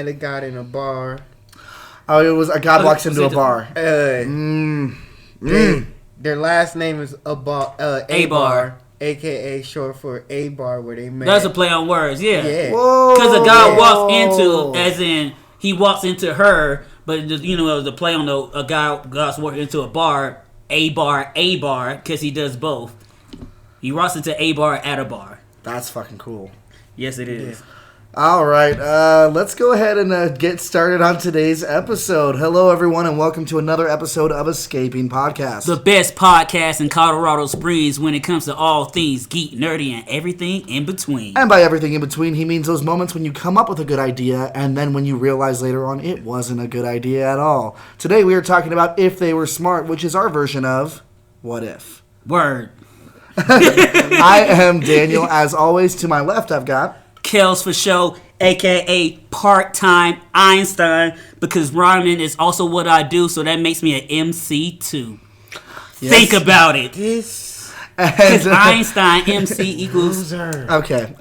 met a god in a bar. Oh, it was a god walks into a bar. Their last name is Abar, a.k.a. short for A-bar, where they met. That's a play on words, yeah. Because a god walks into, as in, he walks into her, but, you know, it was a play on a god's walking into a bar, A-bar, because he does both. He walks into A-bar at a bar. That's fucking cool. Yes, it is. Yeah. All right, let's go ahead and get started on today's episode. Hello, everyone, and welcome to another episode of Escaping Podcast. The best podcast in Colorado Springs when it comes to all things geek, nerdy, and everything in between. And by everything in between, he means those moments when you come up with a good idea, and then when you realize later on it wasn't a good idea at all. Today, we are talking about If They Were Smart, which is our version of What If. Word. I am Daniel. As always, to my left, I've got... Kels for show, a.k.a. part-time Einstein, because rhyming is also what I do, so that makes me an MC too. Yes. Think about it. Because Einstein, MC equals... Okay.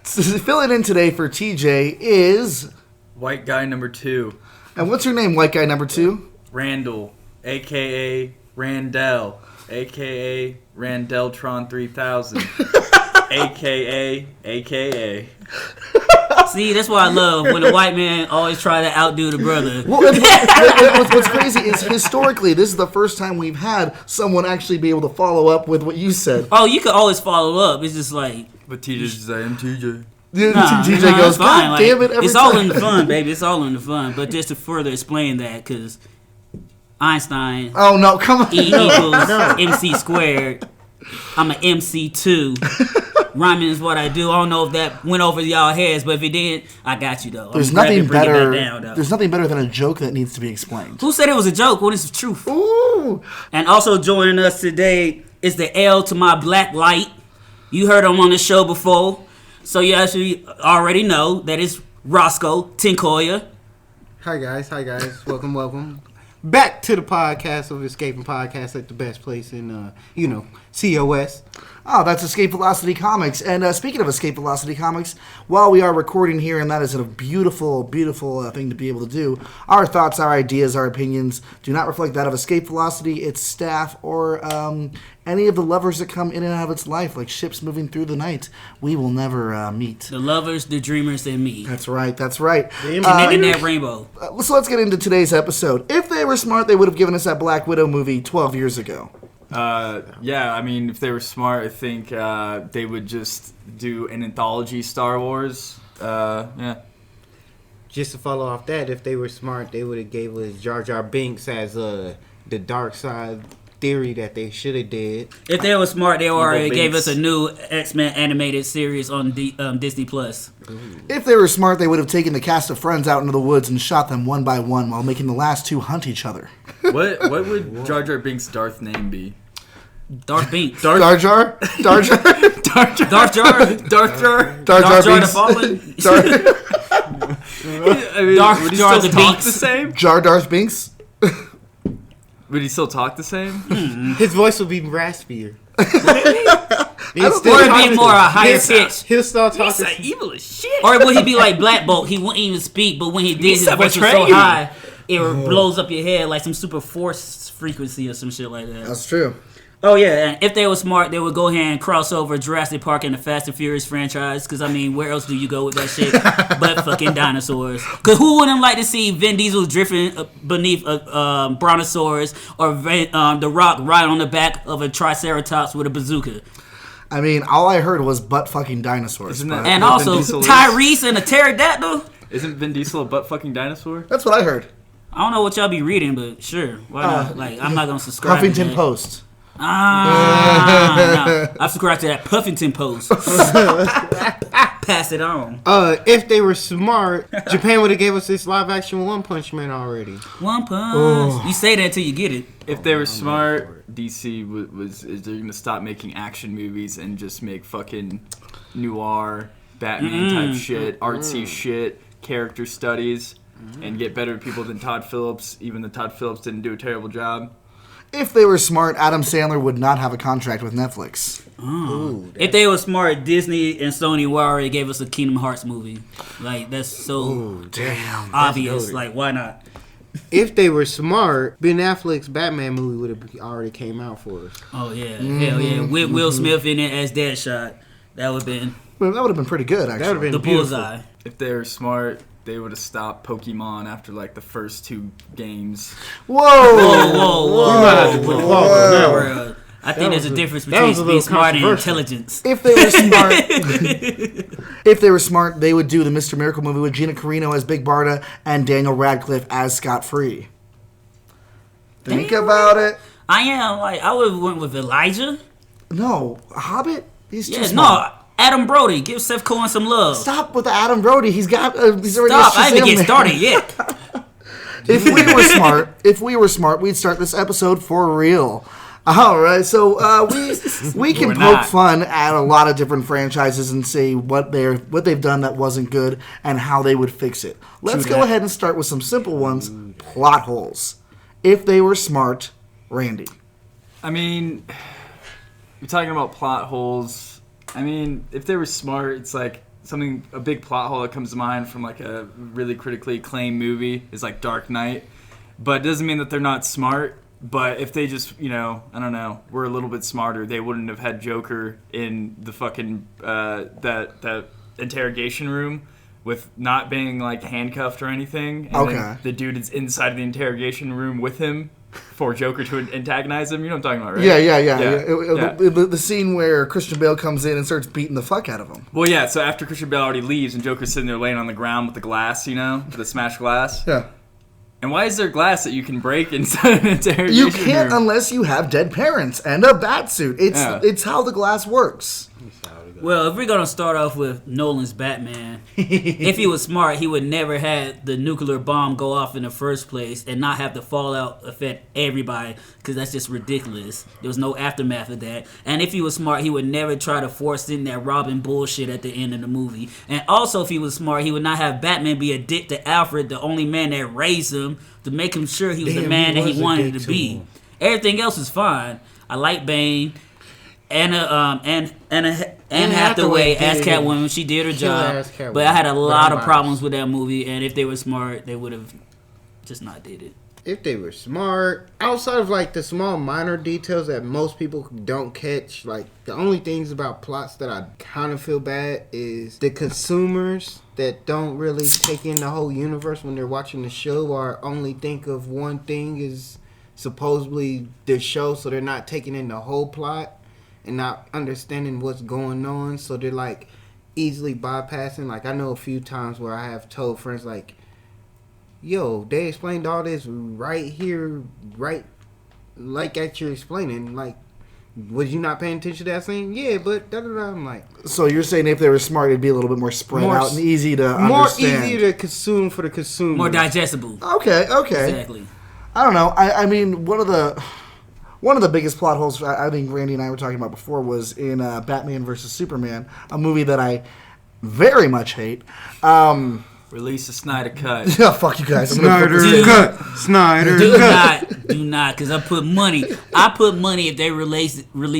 Filling in today for TJ is... White guy number 2. And what's your name, white guy number 2? Randall, a.k.a. Randell, a.k.a. Randeltron 3000. AKA. See, that's why I love when a white man always try to outdo the brother. Well, what's crazy is historically, this is the first time we've had someone actually be able to follow up with what you said. Oh, you could always follow up. It's just like... But TJ just I am TJ. TJ goes, God like, damn it, it's all in the fun, baby. It's all in the fun. But just to further explain that, because Einstein... Oh, no, come on. E equals MC squared. I'm an MC too. Rhyming is what I do. I don't know if that went over y'all heads, but if it did, I got you though. There's nothing better. There's nothing better than a joke that needs to be explained. Who said it was a joke? What is the truth? Ooh. And also joining us today is the L to my black light. You heard him on the show before, so you actually already know that it's Roscoe Tinkoya. Hi guys. Welcome. Back to the podcast of Escaping Podcast at the best place in, COS. Oh, that's Escape Velocity Comics. And speaking of Escape Velocity Comics, while we are recording here, and that is a beautiful, beautiful thing to be able to do, our thoughts, our ideas, our opinions do not reflect that of Escape Velocity, its staff, or any of the lovers that come in and out of its life, like ships moving through the night. We will never meet. The lovers, the dreamers, and me. That's right. And that rainbow. So let's get into today's episode. If they were smart, they would have given us that Black Widow movie 12 years ago. Yeah, I mean, if they were smart, I think they would just do an anthology Star Wars. Yeah. Just to follow off that, if they were smart, they would have gave us Jar Jar Binks as the dark side theory that they should have did. If they were smart, they already gave us a new X-Men animated series on Disney Plus. If they were smart, they would have taken the cast of Friends out into the woods and shot them one by one while making the last two hunt each other. What would Jar Jar Binks' Darth name be? Darth Binks. Dar Jar? Dar Jar? Darth Jar? Darth Jar? Darth Jar the Fallen? I mean, Darth would he Jar still the talk Binks. the same? Jar Darth Binks? Would he still talk the same? His voice would be raspier. Or it'd be more a higher pitch. He'll start talking. He's evil as shit. Or would he be like Black Bolt? He wouldn't even speak, but when he did, his voice was so high, it blows up your head like some super force frequency or some shit like that. That's true. Oh, yeah, and if they were smart, they would go ahead and cross over Jurassic Park and the Fast and Furious franchise, because, I mean, where else do you go with that shit but fucking dinosaurs? Because who wouldn't like to see Vin Diesel drifting beneath a brontosaurus or The Rock right on the back of a Triceratops with a bazooka? I mean, all I heard was butt-fucking dinosaurs. And also, Tyrese and a pterodactyl? Isn't Vin Diesel a butt-fucking dinosaur? That's what I heard. I don't know what y'all be reading, but sure. Why not? I'm not going to subscribe to Huffington that. Post. No. I subscribe to that Puffington Post. Pass it on. If they were smart, Japan would have gave us this live action One Punch Man already. One Punch. You say that until you get it. If they were smart, DC is they're gonna stop making action movies and just make fucking noir Batman type shit, artsy shit, character studies, and get better people than Todd Phillips. Even though Todd Phillips didn't do a terrible job. If they were smart, Adam Sandler would not have a contract with Netflix. Ooh, If they were smart, Disney and Sony already gave us a Kingdom Hearts movie. Like, that's so Damn. obvious. loaded. Like, why not? if they were smart, Ben Affleck's Batman movie would have already came out for us. Oh, yeah. Hell yeah. With Will Smith in it as Deadshot. That would have been Well, that would have been pretty good, actually. That would have the been beautiful. bullseye. If they were smart, they would have stopped Pokemon after like the first 2 games. Whoa! Whoa. We might have to put a pause on that one. Bruh. I think there's a difference that was between a being little smart and controversial. intelligence. If they were smart, if they were smart, they would do the Mr. Miracle movie with Gina Carano as Big Barda and Daniel Radcliffe as Scott Free. Think Damn. about it. I would have went with Elijah. No, Hobbit. He's too Yeah, smart. no. Adam Brody. Give Seth Cohen some love. Stop with the Adam Brody. He's got. He's already. Stop. a I didn't Shazam even man. get started yet. If we were smart, we'd start this episode for real. All right, so we can We're poke not. fun at a lot of different franchises and see what they've done that wasn't good and how they would fix it. Let's True go that. ahead and start with some simple ones. Plot holes. If they were smart, Randy. I mean, you're talking about plot holes. I mean, if they were smart, it's like a big plot hole that comes to mind from like a really critically acclaimed movie is like Dark Knight. But it doesn't mean that they're not smart. But if they just, I don't know, were a little bit smarter, they wouldn't have had Joker in the fucking, that interrogation room with not being like handcuffed or anything. And Okay. then the dude is inside the interrogation room with him for Joker to antagonize him. You know what I'm talking about, right? Yeah. Yeah. The scene where Christian Bale comes in and starts beating the fuck out of him. Well, yeah, so after Christian Bale already leaves and Joker's sitting there laying on the ground with the glass, the smashed glass. Yeah. And why is there glass that you can break inside an interrogation You can't room? unless you have dead parents and a bat suit. It's how the glass works. Well, if we're going to start off with Nolan's Batman, if he was smart, he would never have the nuclear bomb go off in the first place and not have the fallout affect everybody, because that's just ridiculous. There was no aftermath of that. And if he was smart, he would never try to force in that Robin bullshit at the end of the movie. And also, if he was smart, he would not have Batman be a dick to Alfred, the only man that raised him, to make him sure he was the Damn, man he that was he a wanted dick to to be. him. Everything else is fine. I like Bane. Anne Hathaway as did Catwoman. She did her job, ass Catwoman. but I had a lot Very of problems with that movie. And if they were smart, they would have just not did it. If they were smart, outside of like the small minor details that most people don't catch, like the only things about plots that I kind of feel bad is the consumers that don't really take in the whole universe when they're watching the show, or only think of one thing is supposedly the show, so they're not taking in the whole plot and not understanding what's going on, so they're like easily bypassing. Like I know a few times where I have told friends like, yo, they explained all this right here, right like that you're explaining. Like, was you not paying attention to that scene? Yeah, but da-da-da. I'm like, So you're saying if they were smart, it'd be a little bit more spread More out and easy to more understand. easier to consume for the consumer. More digestible. Okay. Exactly. I don't know. I mean, one of the biggest plot holes I think Randy and I were talking about before was in Batman vs Superman, a movie that I very much hate. Release the Snyder Cut. Yeah, fuck you guys. I'm gonna put this Snyder in. cut. Snyder Do cut. do not, because I put money if they release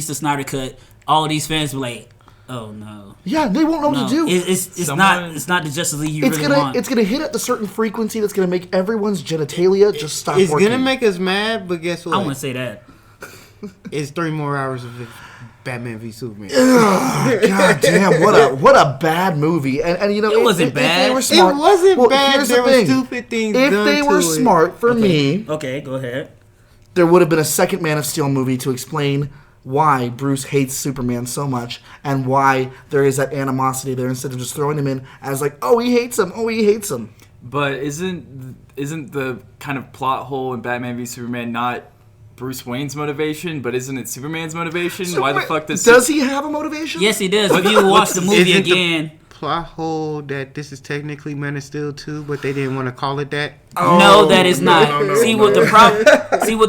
the Snyder Cut. All these fans were like, "Oh no, Yeah, they won't know no, what to do. it's Someone- not the Justice League you It's really gonna want." it's gonna hit at a certain frequency that's gonna make everyone's genitalia just stop It's working. gonna make us mad, but guess I what? want to say that. It's 3 more hours of Batman v Superman. God damn, what a bad movie. And It wasn't if bad. they were smart, It wasn't well, bad. here's the There were thing. stupid things If done they were to it. smart, for me, Okay, go ahead. there would have been a second Man of Steel movie to explain why Bruce hates Superman so much and why there is that animosity there instead of just throwing him in as like, oh, he hates him. But isn't the kind of plot hole in Batman v Superman not Bruce Wayne's motivation, but isn't it Superman's motivation? Why the fuck does he have a motivation? Yes, he does. If you watch the movie Isn't the again, plot hole that this is technically Man of Steel 2, but they didn't want to call it that? No, that is not. no, See no. what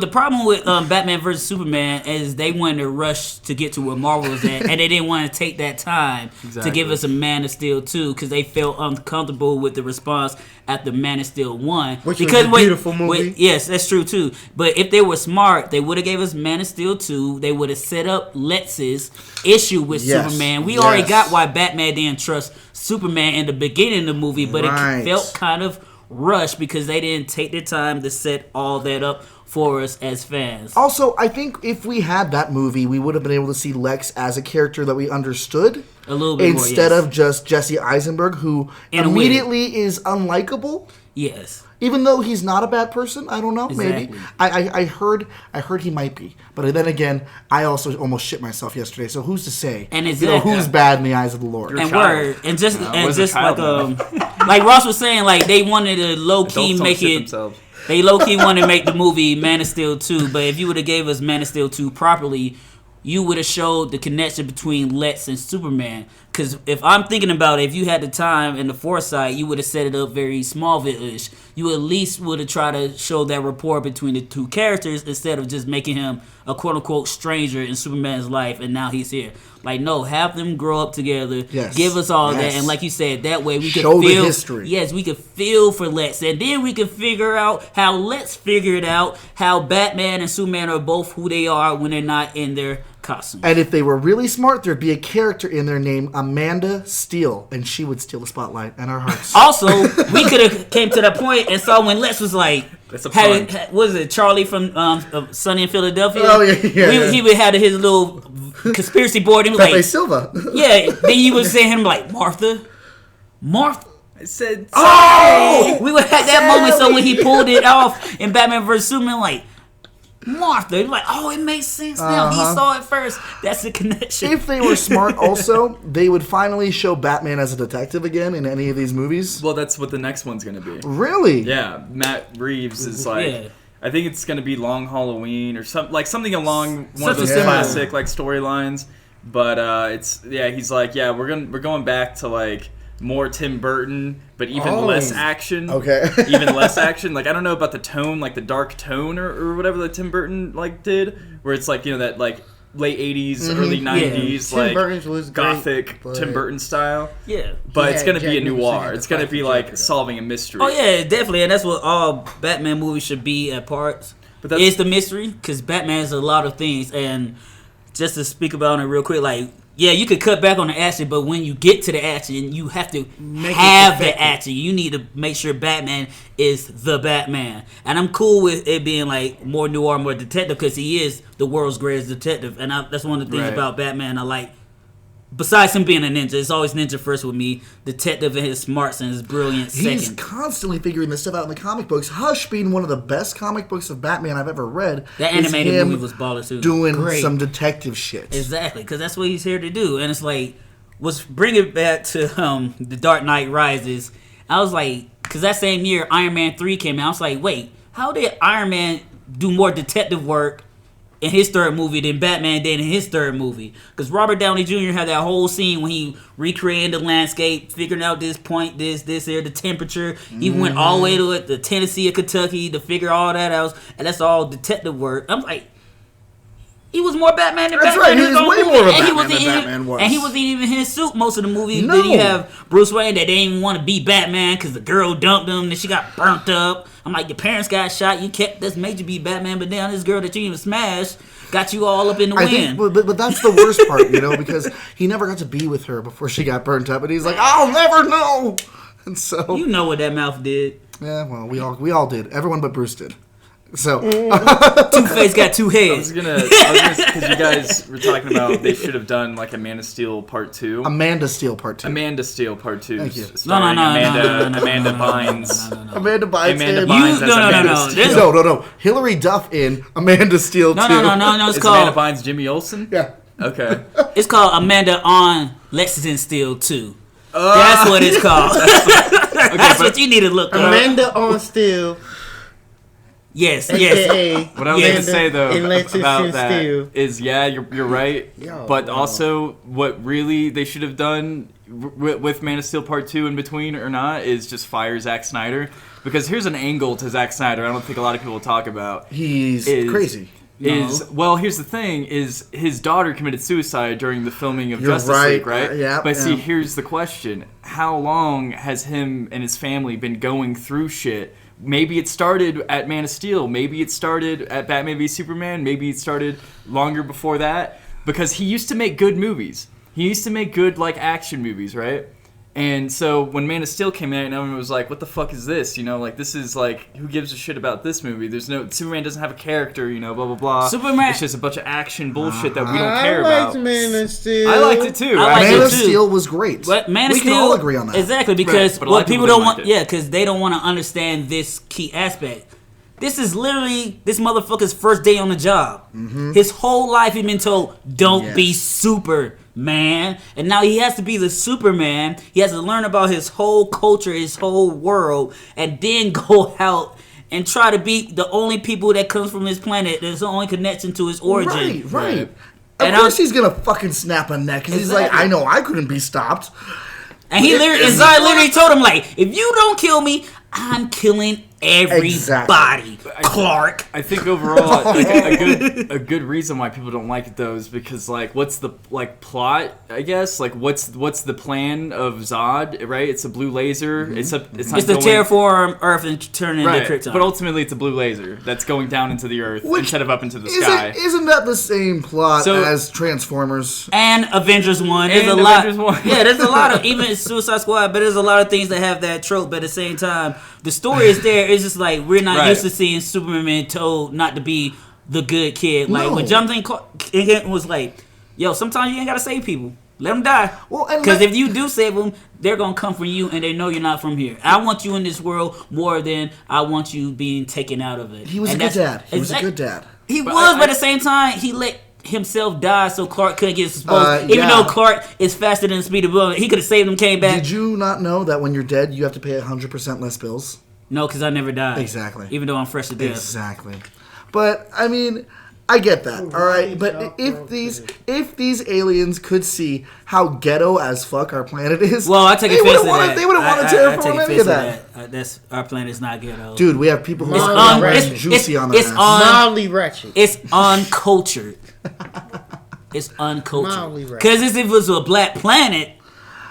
the problem with Batman vs Superman is they wanted to rush to get to where Marvel was at, and they didn't want to take that time to give us a Man of Steel 2 because they felt uncomfortable with the response after Man of Steel 1. Which was a beautiful movie. Yes, that's true too. But if they were smart, they would have gave us Man of Steel 2. They would have set up Lex's issue with Superman. We already got why Batman didn't trust Superman in the beginning of the movie, but it felt kind of rushed because they didn't take the time to set all that up for us as fans. Also, I think if we had that movie, we would have been able to see Lex as a character that we understood. A little bit more, instead of just Jesse Eisenberg, who In a immediately is unlikable. Yes. Even though he's not a bad person, I don't know. Exactly. Maybe I heard he might be, but then again, I also almost shit myself yesterday. So who's to say? And who's bad in the eyes of the Lord? And child. just child, like Ross was saying, like they wanted to low key Adults don't make shit it. themselves. They low key wanted to make the movie Man of Steel 2, but if you would have gave us Man of Steel 2 properly, you would have showed the connection between Lex and Superman. Because if I'm thinking about it, if you had the time and the foresight, you would have set it up very Smallville-ish. You at least would have tried to show that rapport between the two characters instead of just making him a quote-unquote stranger in Superman's life and now he's here. Like, no, have them grow up together. Yes. Give us all that. Yes. And like you said, that way we could Show the feel... history. Yes, we could feel for Lex. And then we could figure out how Lex figured out how Batman and Superman are both who they are when they're not in their costume. And if they were really smart, there'd be a character in there named Amanda Steele, and she would steal the spotlight and our hearts. Also, we could have came to that point and saw when Lex was like, That's a pun. what is it, Charlie from Sunny in Philadelphia? Oh, yeah. He would have his little conspiracy board. And he was Pepe like, Silva. yeah. Then you would say him like Martha. I said, Oh! We would have that moment. So when he pulled it off in Batman vs Superman, like Martha, you're like, oh, it makes sense now. He saw it first. That's the connection. If they were smart, also, they would finally show Batman as a detective again in any of these movies. well, that's what the next one's gonna be. Really? Yeah, Matt Reeves is like. Yeah. I think it's gonna be Long Halloween or something along one of Something those similar. classic like storylines. But he's like, yeah, we're going back to like more Tim Burton, but even less action. Okay. Even less action. Like I don't know about the tone, like the dark tone or whatever that Tim Burton like did, where it's like that like late 80s, early 90s, Tim like Burton's was great, gothic but- Tim Burton style. Yeah. But it's Yeah, gonna be a Jack Nicholson noir. had to It's gonna fight be for like Joker, though. solving a mystery. Oh yeah, definitely, and that's what all Batman movies should be at parts. But that's- It's the mystery, because Batman's a lot of things, and just to speak about it real quick, like yeah, you could cut back on the action, but when you get to the action, you have to have the action. You need to make sure Batman is the Batman, and I'm cool with it being like more noir, more detective, because he is the world's greatest detective, and that's one of the things Right. about Batman I like. Besides him being a ninja, it's always ninja first with me. Detective and his smarts and his brilliance He's second. constantly figuring this stuff out in the comic books. Hush being one of the best comic books of Batman I've ever read. That is animated him movie was baller too. doing Great. some detective shit. Exactly, because that's what he's here to do. And it's like, let's bring it back to The Dark Knight Rises. I was like, because that same year Iron Man 3 came out, I was like, wait, how did Iron Man do more detective work in his third movie than Batman did in his third movie? Because Robert Downey Jr. had that whole scene when he recreated the landscape, figuring out this point, this here, the temperature. He went all the way to the Tennessee or Kentucky to figure all that out, and that's all detective work. I'm like, he was more Batman than That's Batman. right, he in his was own way movie. more of a And he Batman wasn't than even- Batman was. And he wasn't even in his suit most of the movie. No. Then you have Bruce Wayne that didn't even want to be Batman because the girl dumped him and she got burnt up. I'm like, your parents got shot. You kept this made you be Batman, but now this girl that you even smashed got you all up in the I wind. think, but that's the worst part, because he never got to be with her before she got burnt up, and he's like, I'll never know. And so, You know what that mouth did. yeah, well, we all did, everyone but Bruce did. So, Two-Face got two I heads. was gonna, because you guys were talking about they should have done like a Man of Steel Part 2. Amanda Steele Part 2. Amanda Steel Part 2. Thank you. Starring No. Amanda Bynes. Amanda Bynes Amanda in. Bynes as Amanda no. Steel. There's- No. Hillary Duff in Amanda Steele 2. No. It's Is Amanda called Bynes Jimmy Olsen? Yeah. Okay. it's called Amanda on Lexington Steel 2. That's what it's called. That's what you need to look up. Amanda on Steel, Yes. aka What I was going to Amanda say though in Lexington about that Steel. is, yeah, you're right. Yo, but no. also, what really they should have done with Man of Steel Part 2 in between or not is just fire Zack Snyder. Because here's an angle to Zack Snyder I don't think a lot of people talk about. He's crazy. Well, here's the thing: is his daughter committed suicide during the filming of Justice League, right? But see, here's the question: how long has him and his family been going through shit? Maybe it started at Man of Steel. Maybe it started at Batman v Superman. Maybe it started longer before that. Because he used to make good movies. He used to make good like action movies, right? And so when Man of Steel came out, and everyone was like, "What the fuck is this?" You know, like this is like, who gives a shit about this movie? There's no Superman doesn't have a character, you know, blah blah blah. Superman, it's just a bunch of action bullshit that we don't care about. I liked Man of Steel. I liked it too. Man of Steel was great. But Man of we Steel, can all agree on that. Exactly, because right, what people don't want, because they don't want to understand this key aspect. This is literally this motherfucker's first day on the job. Mm-hmm. His whole life he's been told, don't be Superman. And now he has to be the Superman. He has to learn about his whole culture, his whole world, and then go out and try to be the only people that comes from his planet. There's the only connection to his origin. Right. Of course he's going to fucking snap a neck. Because he's like, I know I couldn't be stopped. And Zod literally told him, like, if you don't kill me, I'm killing everybody. Exactly. Clark. I think overall, like, a good reason why people don't like it though is because like, what's the like plot? I guess like what's the plan of Zod? Right? It's a blue laser. Mm-hmm. It's the terraform Earth and turn it into Krypton. But ultimately, it's a blue laser that's going down into the Earth instead of up into the sky. Isn't that the same plot as Transformers and Avengers 1? There's a lot. Yeah, there's a lot of even Suicide Squad, but there's a lot of things that have that trope. But at the same time, the story is there. It's just like we're not used to seeing Superman told not to be the good kid. Like when Jonathan Kent was like, "Yo, sometimes you ain't gotta save people. Let them die. Because if you do save them, they're gonna come for you, and they know you're not from here. I want you in this world more than I want you being taken out of it." He was a good dad. He was a good dad. He was, but at the same time, he let himself die so Clark couldn't get exposed. Even though Clark is faster than the speed of bullet, he could have saved him, came back. Did you not know that when you're dead, you have to pay 100% less bills? No, because I never died. Exactly. Even though I'm fresh to death. Exactly. But I mean, I get that. All right. But if these aliens could see how ghetto as fuck our planet is, well, I take offense to that. They wouldn't want to terraform any of that. That's our planet is not ghetto. Dude, we have people who are juicy on that. Mildly wretched. It's uncultured. It's uncultured. Because if it was a black planet,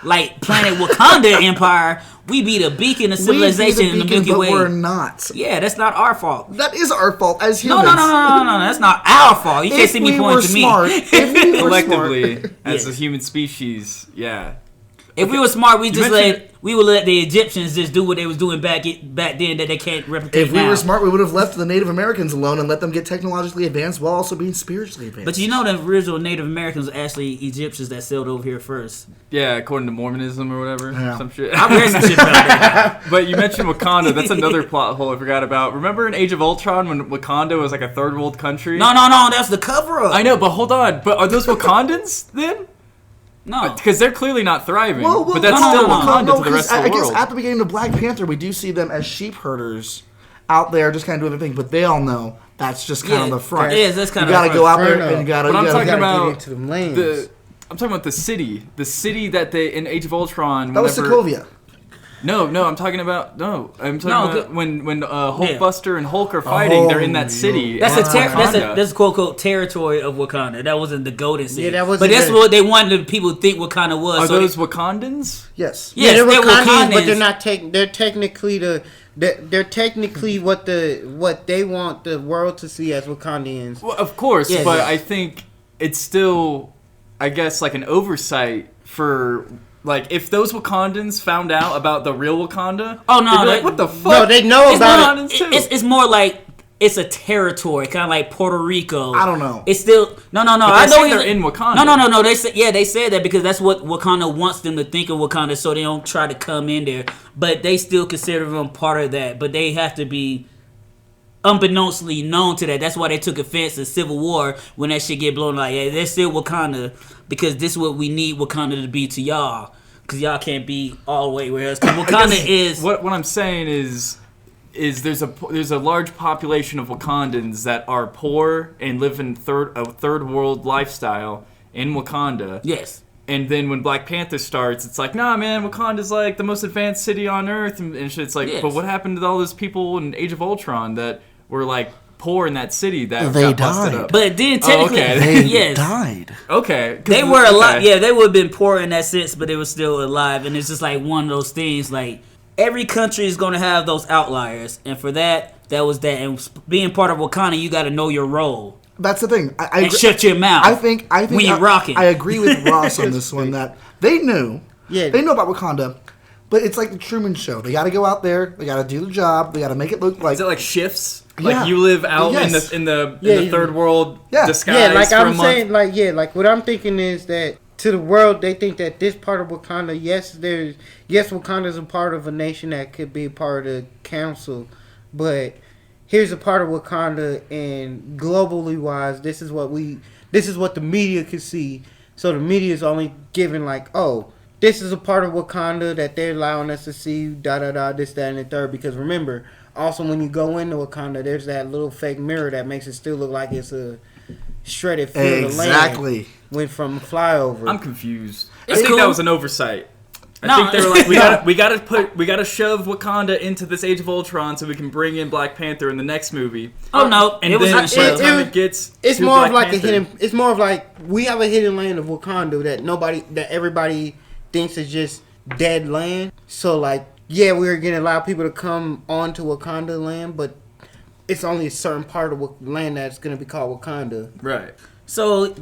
like planet Wakanda Empire, we be the beacon of civilization in the Milky Way. But we're not. Yeah, that's not our fault. That is our fault as humans. No, that's not our fault. You can't see me pointing to me. If we were collectively, as a human species, yeah. If we were smart, we would let the Egyptians just do what they was doing back then that they can't replicate now. If we were smart, we would have left the Native Americans alone and let them get technologically advanced while also being spiritually advanced. But you know the original Native Americans were actually Egyptians that sailed over here first. Yeah, according to Mormonism or whatever. Yeah. Some shit. I read some shit about that. But you mentioned Wakanda. That's another plot hole I forgot about. Remember in Age of Ultron when Wakanda was like a third world country? No, that's the cover-up. I know, but hold on. But are those Wakandans then? No, because they're clearly not thriving. But that's still Wakanda to the rest of the world. I guess at the beginning of Black Panther, we do see them as sheep herders out there, just kind of doing their thing. But they all know that's just kind of the front. Yeah, that's kind of. You got to go out there and you got to. I'm talking about get into the lanes. I'm talking about the city that they in Age of Ultron. That was Sokovia. No, I'm talking about when Hulkbuster and Hulk are fighting. They're in that city. That's a quote unquote territory of Wakanda. That wasn't the Golden City. Yeah, that wasn't. But that's what they wanted people to think Wakanda was. Are those Wakandans? Yes. Yes, they're Wakandans, but they're not. They're technically They're technically what they want the world to see as Wakandians. Well, of course, but I think it's still, I guess, like an oversight for. Like, if those Wakandans found out about the real Wakanda, they'd be like, what the fuck? No, they know about it. It's more like it's a territory, kind of like Puerto Rico. I don't know. It's still no. But I know they're in Wakanda. No. They said that because that's what Wakanda wants them to think of Wakanda, so they don't try to come in there. But they still consider them part of that. But they have to be unbeknownstly known to that. That's why they took offense to Civil War when that shit get blown. Like, yeah, they're still Wakanda because this is what we need Wakanda to be to y'all. Because y'all can't be all the way where else. Because Wakanda is. What I'm saying is there's a large population of Wakandans that are poor and live in a third world lifestyle in Wakanda. Yes. And then when Black Panther starts, it's like, nah, man, Wakanda's like the most advanced city on Earth, and shit. It's like, Yes. but what happened to all those people in Age of Ultron that were like poor in that city that They got busted died. up? But then technically, okay. They yes, died. Okay, 'cause they were alive. okay. Yeah, they would have been poor in that sense, but they were still alive. And it's just like one of those things. Like every country is going to have those outliers, and for that was that. And being part of Wakanda, you got to know your role. That's the thing. I And agree- shut your mouth. I think when you're rocking. I agree with Ross on this one that they knew. Yeah. They know about Wakanda, but it's like the Truman Show. They got to go out there. They got to do the job. They got to make it look like. Is it like shifts? Yeah. Like you live out Yes. in the Yeah, third world Yeah. disguise Yeah, like for a I'm month? saying, like what I'm thinking is that to the world, they think that this part of Wakanda, yes, Wakanda's a part of a nation that could be part of the council, but here's a part of Wakanda, and globally wise, this is what the media could see. So the media is only giving like, oh, this is a part of Wakanda that they're allowing us to see, this, that, and the third. Because remember, also when you go into Wakanda, there's that little fake mirror that makes it still look like it's a shredded field of land. Exactly. Went from flyover. I'm confused. I It's think cool. that was an oversight. I No, think they were like, we gotta shove Wakanda into this Age of Ultron so we can bring in Black Panther in the next movie. Oh no, And it was then a by show. the time it gets It's to more Black of like Panther, a hidden. It's more of like we have a hidden land of Wakanda that everybody thinks is just dead land. So like, yeah, we're gonna allow people to come onto Wakanda land, but it's only a certain part of land that's gonna be called Wakanda. right? So,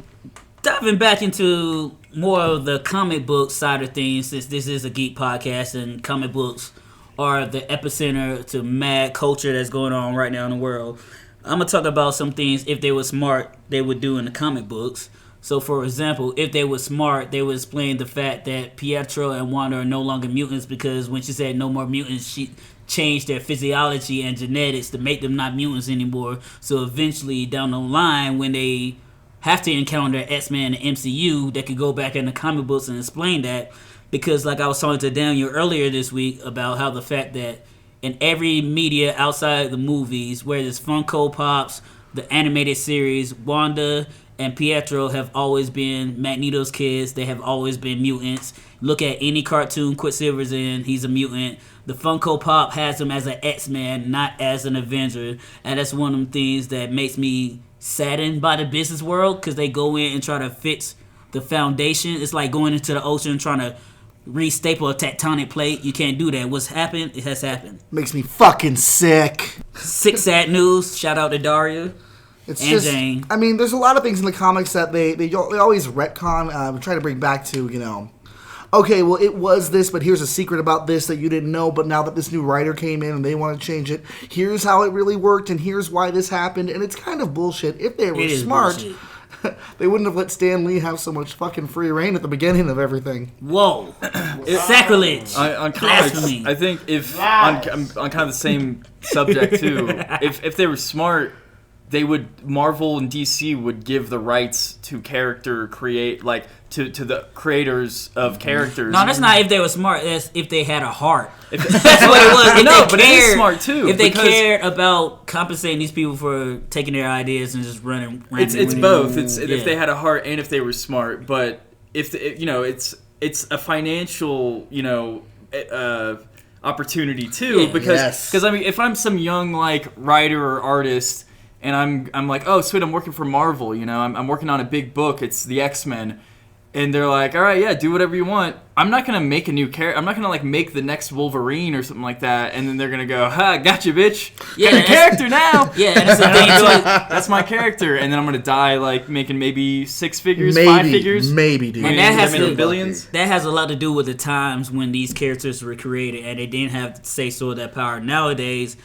diving back into more of the comic book side of things, since this is a geek podcast and comic books are the epicenter to mad culture that's going on right now in the world, I'm going to talk about some things, if they were smart, they would do in the comic books. So, for example, if they were smart, they would explain the fact that Pietro and Wanda are no longer mutants, because when she said no more mutants, she changed their physiology and genetics to make them not mutants anymore. So, eventually, down the line, when they have to encounter X-Men in the MCU, they could go back in the comic books and explain that. Because like I was talking to Daniel earlier this week about how the fact that in every media outside the movies, where there's Funko Pops, the animated series, Wanda and Pietro have always been Magneto's kids. They have always been mutants. Look at any cartoon Quicksilver's in, he's a mutant. The Funko Pop has him as an X-Man, not as an Avenger. And that's one of them things that makes me saddened by the business world, because they go in and try to fix the foundation. It's like going into the ocean trying to re-staple a tectonic plate. You can't do that. What's happened, it has happened. Makes me fucking sick. Sick sad news. Shout out to Daria. It's And just, Jane. I mean, there's a lot of things in the comics that they always retcon. Try to bring back to, okay, well, it was this, but here's a secret about this that you didn't know, but now that this new writer came in and they want to change it, here's how it really worked, and here's why this happened, and it's kind of bullshit. If they were It is smart, bullshit. they wouldn't have let Stan Lee have so much fucking free reign at the beginning of everything. Whoa. Sacrilege. On comics, Blasphemy. I think if on kind of the same subject too, if they were smart, they would Marvel and DC would give the rights to character create like to the creators of characters. No, that's not if they were smart. That's if they had a heart. If, That's what it was. If no, they but it is cared- smart too. If they because cared about compensating these people for taking their ideas and just running. it's with it. both. It's Yeah. if they had a heart and if they were smart. But if it's a financial opportunity too, Yeah. because I mean if I'm some young like writer or artist and I'm like, oh sweet, I'm working for Marvel, I'm working on a big book, it's the X-Men, and they're like, all right, yeah, do whatever you want. I'm not gonna make a new character. I'm not gonna like make the next Wolverine or something like that, and then they're gonna go, ha, gotcha, bitch. Yeah, Got a that's- character now. Yeah, and that's the And thing I'll be too. like, that's my character, and then I'm gonna die like making maybe 6 figures, 5 Maybe, figures, maybe, dude. And Maybe that has made to- billions. That has a lot to do with the times when these characters were created, and they didn't have to say so of that power. Nowadays,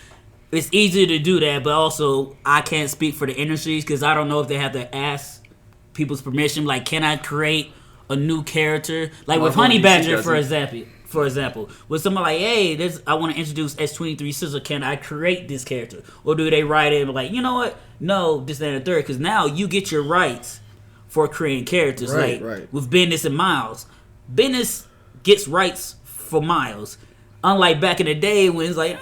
it's easier to do that, but also I can't speak for the industries because I don't know if they have to ask people's permission. Like, can I create a new character? Like with Marvel Honey and DC Badger, for doesn't. example, with somebody like, hey, I want to introduce S23 Scissor. Can I create this character, or do they write it and be like, you know what? No, this, that, and the third. Because now you get your rights for creating characters. Right, like right. with Bendis and Miles, Bendis gets rights for Miles. Unlike back in the day when it's like,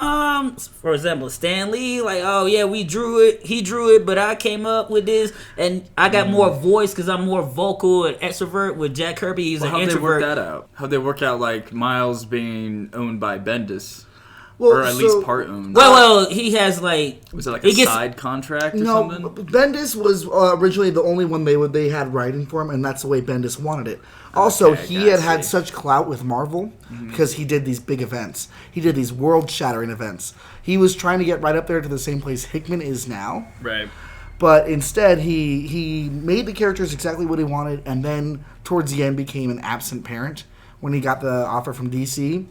for example, Stan Lee, like, oh yeah, we drew it, he drew it, but I came up with this, and I got more voice because I'm more vocal and extrovert. With Jack Kirby, he's an How'd they introvert. work that out? How'd they work out like Miles being owned by Bendis? Well, or at least part owned? Well, he has like... Was it like a side contract or something? No, Bendis was originally the only one they had writing for him, and that's the way Bendis wanted it. Also, Okay, he had such clout with Marvel because he did these big events. He did these world-shattering events. He was trying to get right up there to the same place Hickman is now. Right. But instead, he made the characters exactly what he wanted, and then towards the end became an absent parent when he got the offer from DC.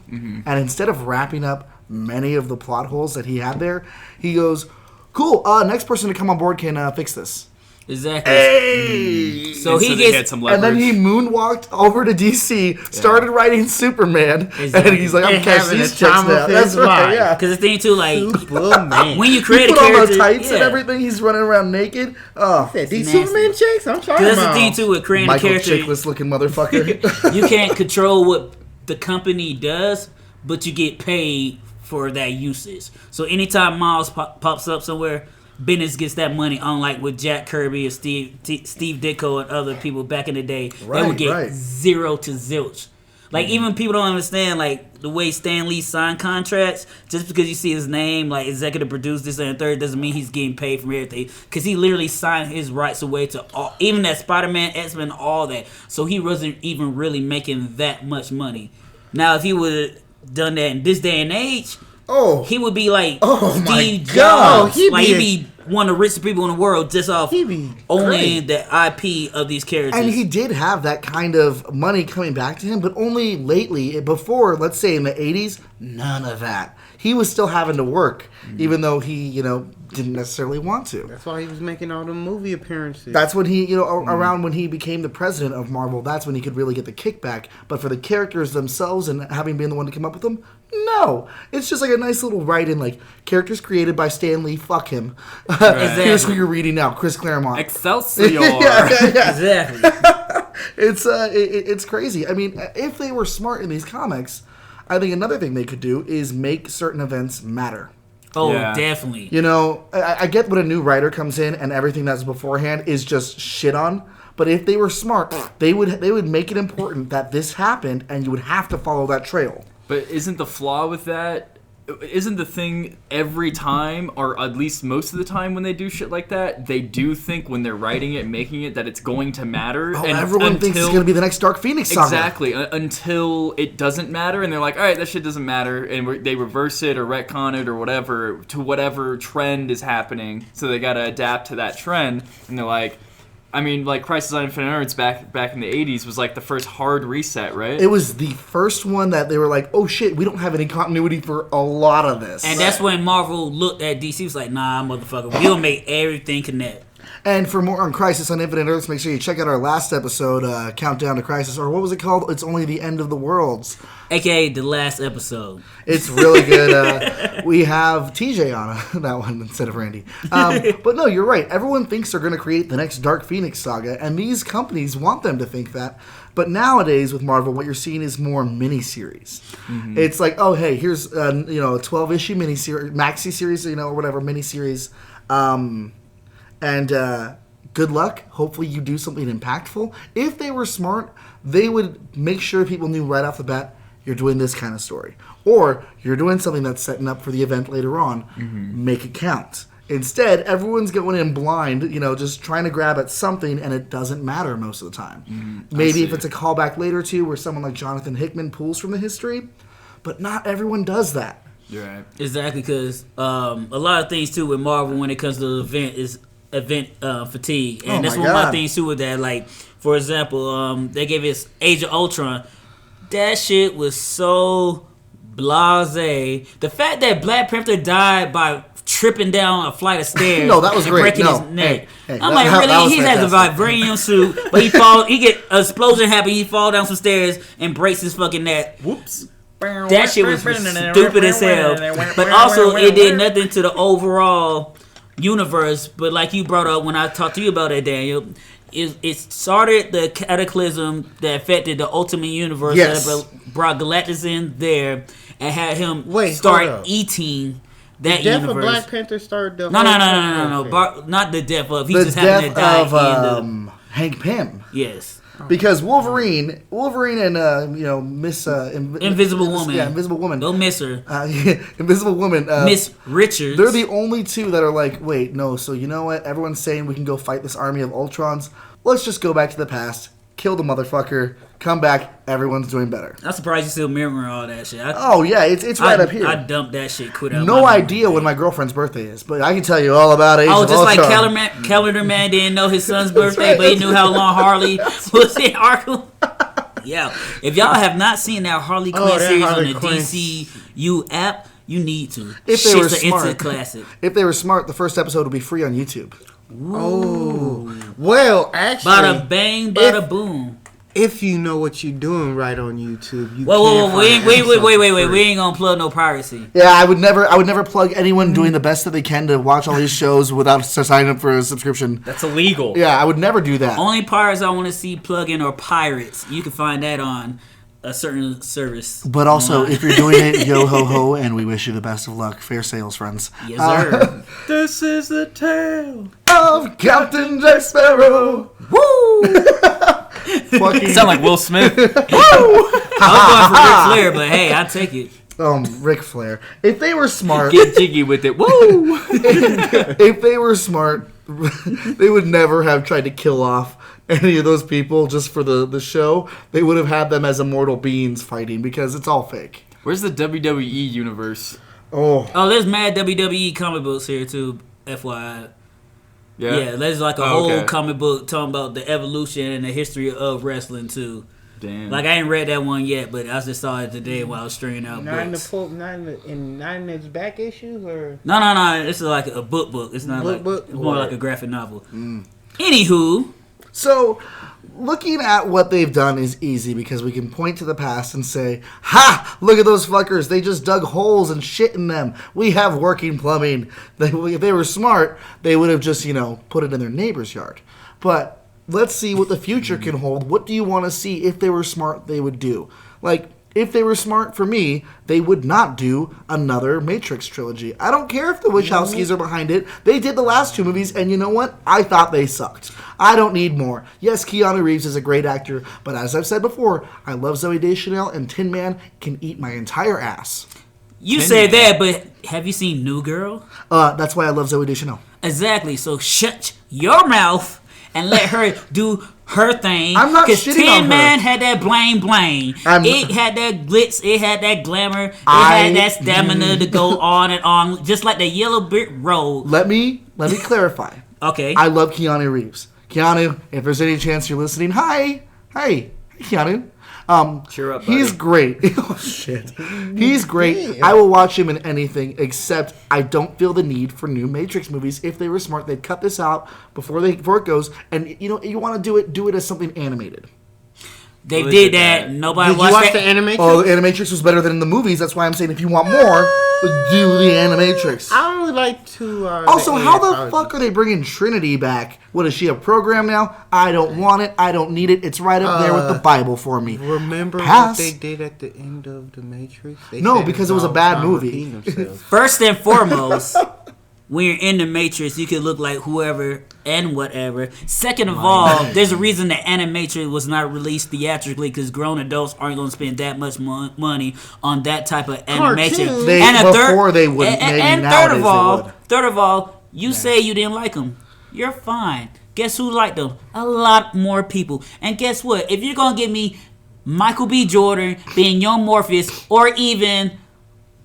And instead of wrapping up many of the plot holes that he had there, he goes, cool, next person to come on board can fix this. Exactly. Hey! So he they had gets... some leverage. And then he moonwalked over to DC, started writing Superman, Exactly. and he's like, I'm And cashing having these the checks time now. of his That's right, life. yeah. Because the thing too, like, Superman. when you He create a put on character... the tights and yeah. everything, he's running around naked. Oh, These nasty. Superman chicks, I'm talking Because that's about. the thing too with creating Michael a character... Chiklis looking motherfucker. You can't control what the company does, but you get paid for that usage. So anytime Miles pops up somewhere, Bendis gets that money, unlike with Jack Kirby or Steve Ditko and other people back in the day. They would get zero to zilch. Like, even people don't understand, like, the way Stan Lee signed contracts. Just because you see his name, like, executive producer, this and the third, doesn't mean he's getting paid from everything. Because he literally signed his rights away to all, even that Spider-Man, X-Men, all that. So he wasn't even really making that much money. Now, if he would have done that in this day and age, he would be like Steve Jobs. He'd be one of the richest people in the world just off owning the IP of these characters. And he did have that kind of money coming back to him, but only lately. Before, let's say in the 80s, none of that. He was still having to work, even though he, didn't necessarily want to. That's why he was making all the movie appearances. That's when he, around when he became the president of Marvel, that's when he could really get the kickback. But for the characters themselves and having been the one to come up with them, no. It's just like a nice little write-in, like, characters created by Stan Lee, fuck him. Exactly. Here's who you're reading now, Chris Claremont. Excelsior. Exactly. It's crazy. I mean, if they were smart in these comics, I think another thing they could do is make certain events matter. Oh, Yeah. definitely. I get when a new writer comes in and everything that's beforehand is just shit on. But if they were smart, they would make it important that this happened, and you would have to follow that trail. But isn't the flaw with that? Isn't the thing every time, or at least most of the time when they do shit like that, they do think when they're writing it and making it that it's going to matter. And everyone thinks it's going to be the next Dark Phoenix saga. Exactly, until it doesn't matter, and they're like, all right, that shit doesn't matter, and they reverse it or retcon it or whatever to whatever trend is happening, so they got to adapt to that trend, and they're like, I mean, like, Crisis on Infinite Earths back in the 80s was like the first hard reset, right? It was the first one that they were like, oh shit, we don't have any continuity for a lot of this. And that's when Marvel looked at DC, was like, nah, motherfucker, we'll make everything connect. And for more on Crisis on Infinite Earths, make sure you check out our last episode, Countdown to Crisis, or what was it called? It's Only the End of the Worlds. AKA the last episode. It's really good. We have TJ on that one instead of Randy. But no, you're right. Everyone thinks they're going to create the next Dark Phoenix saga, and these companies want them to think that. But nowadays with Marvel, what you're seeing is more miniseries. Mm-hmm. It's like, oh, hey, here's a 12-issue miniseries, maxi series, or whatever miniseries. And good luck. Hopefully you do something impactful. If they were smart, they would make sure people knew right off the bat, you're doing this kind of story. Or you're doing something that's setting up for the event later on. Mm-hmm. Make it count. Instead, everyone's going in blind, just trying to grab at something, and it doesn't matter most of the time. Mm-hmm. Maybe if it's a callback later to where someone like Jonathan Hickman pulls from the history, but not everyone does that. You're right. Exactly, because a lot of things, too, with Marvel when it comes to the event is event fatigue. And that's one of my things, too, with that. Like, for example, they gave us Age of Ultron. That shit was so blasé. The fact that Black Panther died by tripping down a flight of stairs no, that was and great. breaking his neck. Hey, I'm like, really? He has a vibranium suit, but he get an explosion happen, he fall down some stairs and breaks his fucking neck. Whoops. That shit was stupid as hell. But also, it did nothing to the overall universe. But like you brought up when I talked to you about that, Daniel, it started the cataclysm that affected the Ultimate Universe, that brought Galactus in there, and had him Wait, start hold up. eating that Death of universe. Black Panther started the No, not the death of. He The just happened to death die of in the. Hank Pym. Yes. Because Wolverine and Miss Invisible Woman. Yeah, Invisible Woman. Don't miss her. Invisible Woman. Miss Richards. They're the only two that are like, wait, no. So you know what? Everyone's saying we can go fight this army of Ultrons. Let's just go back to the past, kill the motherfucker, come back. Everyone's doing better. I'm surprised you still remember all that shit. Oh yeah, it's right up here. I dumped that shit. Quit out. No idea when my girlfriend's birthday is, but I can tell you all about Age Oh, of just like Ultron. Calendar Man didn't know his son's birthday, but he knew how long Harley was in Arkham. Yeah, if y'all have not seen that Harley Quinn that series Harley on the Quinn. DCU app, you need to. If they were Shit's an smart. instant classic. If they were smart, the first episode would be free on YouTube. Oh, well, actually, Bada bang, bada boom. if you know what you're doing right on YouTube, you Whoa, can wait, find wait, episodes wait, for we free. ain't gonna plug no piracy. Yeah, I would never plug anyone doing the best that they can to watch all these shows without signing up for a subscription. That's illegal. Yeah, I would never do that. Only pirates I want to see plug in are pirates. You can find that on a certain service. But also, if you're doing it, yo ho ho, and we wish you the best of luck. Fair sales, friends. Yes, sir. This is the tale. Of Captain Jack Sparrow. Woo! Fucking You sound like Will Smith. I was going for Ric Flair, but hey, I take it. Ric Flair. If they were smart, Get jiggy with it. Woo! if they were smart, they would never have tried to kill off any of those people just for the show. They would have had them as immortal beings fighting because it's all fake. Where's the WWE universe? Oh, There's mad WWE comic books here too, FYI. Yeah, there's like a whole okay. comic book talking about the evolution and the history of wrestling too. Damn. Like I ain't read that one yet, but I just saw it today while I was stringing out Not in books. in its back issues or No. This is like a book. It's not Book? it's more like a graphic novel. Anywho, so looking at what they've done is easy because we can point to the past and say, ha, look at those fuckers. They just dug holes and shit in them. We have working plumbing. If they were smart, they would have just, put it in their neighbor's yard. But let's see what the future can hold. What do you want to see if they were smart they would do? Like, if they were smart, for me, they would not do another Matrix trilogy. I don't care if the Wachowskis are behind it. They did the last two movies, and you know what? I thought they sucked. I don't need more. Yes, Keanu Reeves is a great actor, but as I've said before, I love Zooey Deschanel, and Tin Man can eat my entire ass. you say that, but have you seen New Girl? That's why I love Zooey Deschanel. Exactly. So shut your mouth and let her do her thing. I'm not shitting on Tin her. Man had that bling bling. It had that glitz. It had that glamour. It had that stamina to go on and on, just like the yellow brick road. Let me clarify. Okay. I love Keanu Reeves. Keanu, if there's any chance you're listening, hi, Keanu. Cheer up, He's buddy. great. Oh shit, he's great. I will watch him in anything except I don't feel the need for new Matrix movies. If they were smart, they'd cut this out before it goes. And you want to do it as something animated. They Well, did they that. did that. Nobody Did you watched watch that. the animation? Oh, the Animatrix was better than in the movies. That's why I'm saying if you want more, do the Animatrix. I really like to. Also, how the fuck are they bringing Trinity back? What, is she a program now? I don't want it. I don't need it. It's right up there with the Bible for me. Remember Pass. what they did at the end of the Matrix? They No, said because it was a all bad time movie. repeating themselves. First and foremost, when you're in the Matrix, you can look like whoever and whatever. Second of all, there's a reason the Animatrix was not released theatrically because grown adults aren't going to spend that much money on that type of animation. Cartoon. Before they wouldn't, maybe and nowadays third of all, you say you didn't like them. You're fine. Guess who liked them? A lot more people. And guess what? If you're going to give me Michael B. Jordan being young Morpheus, or even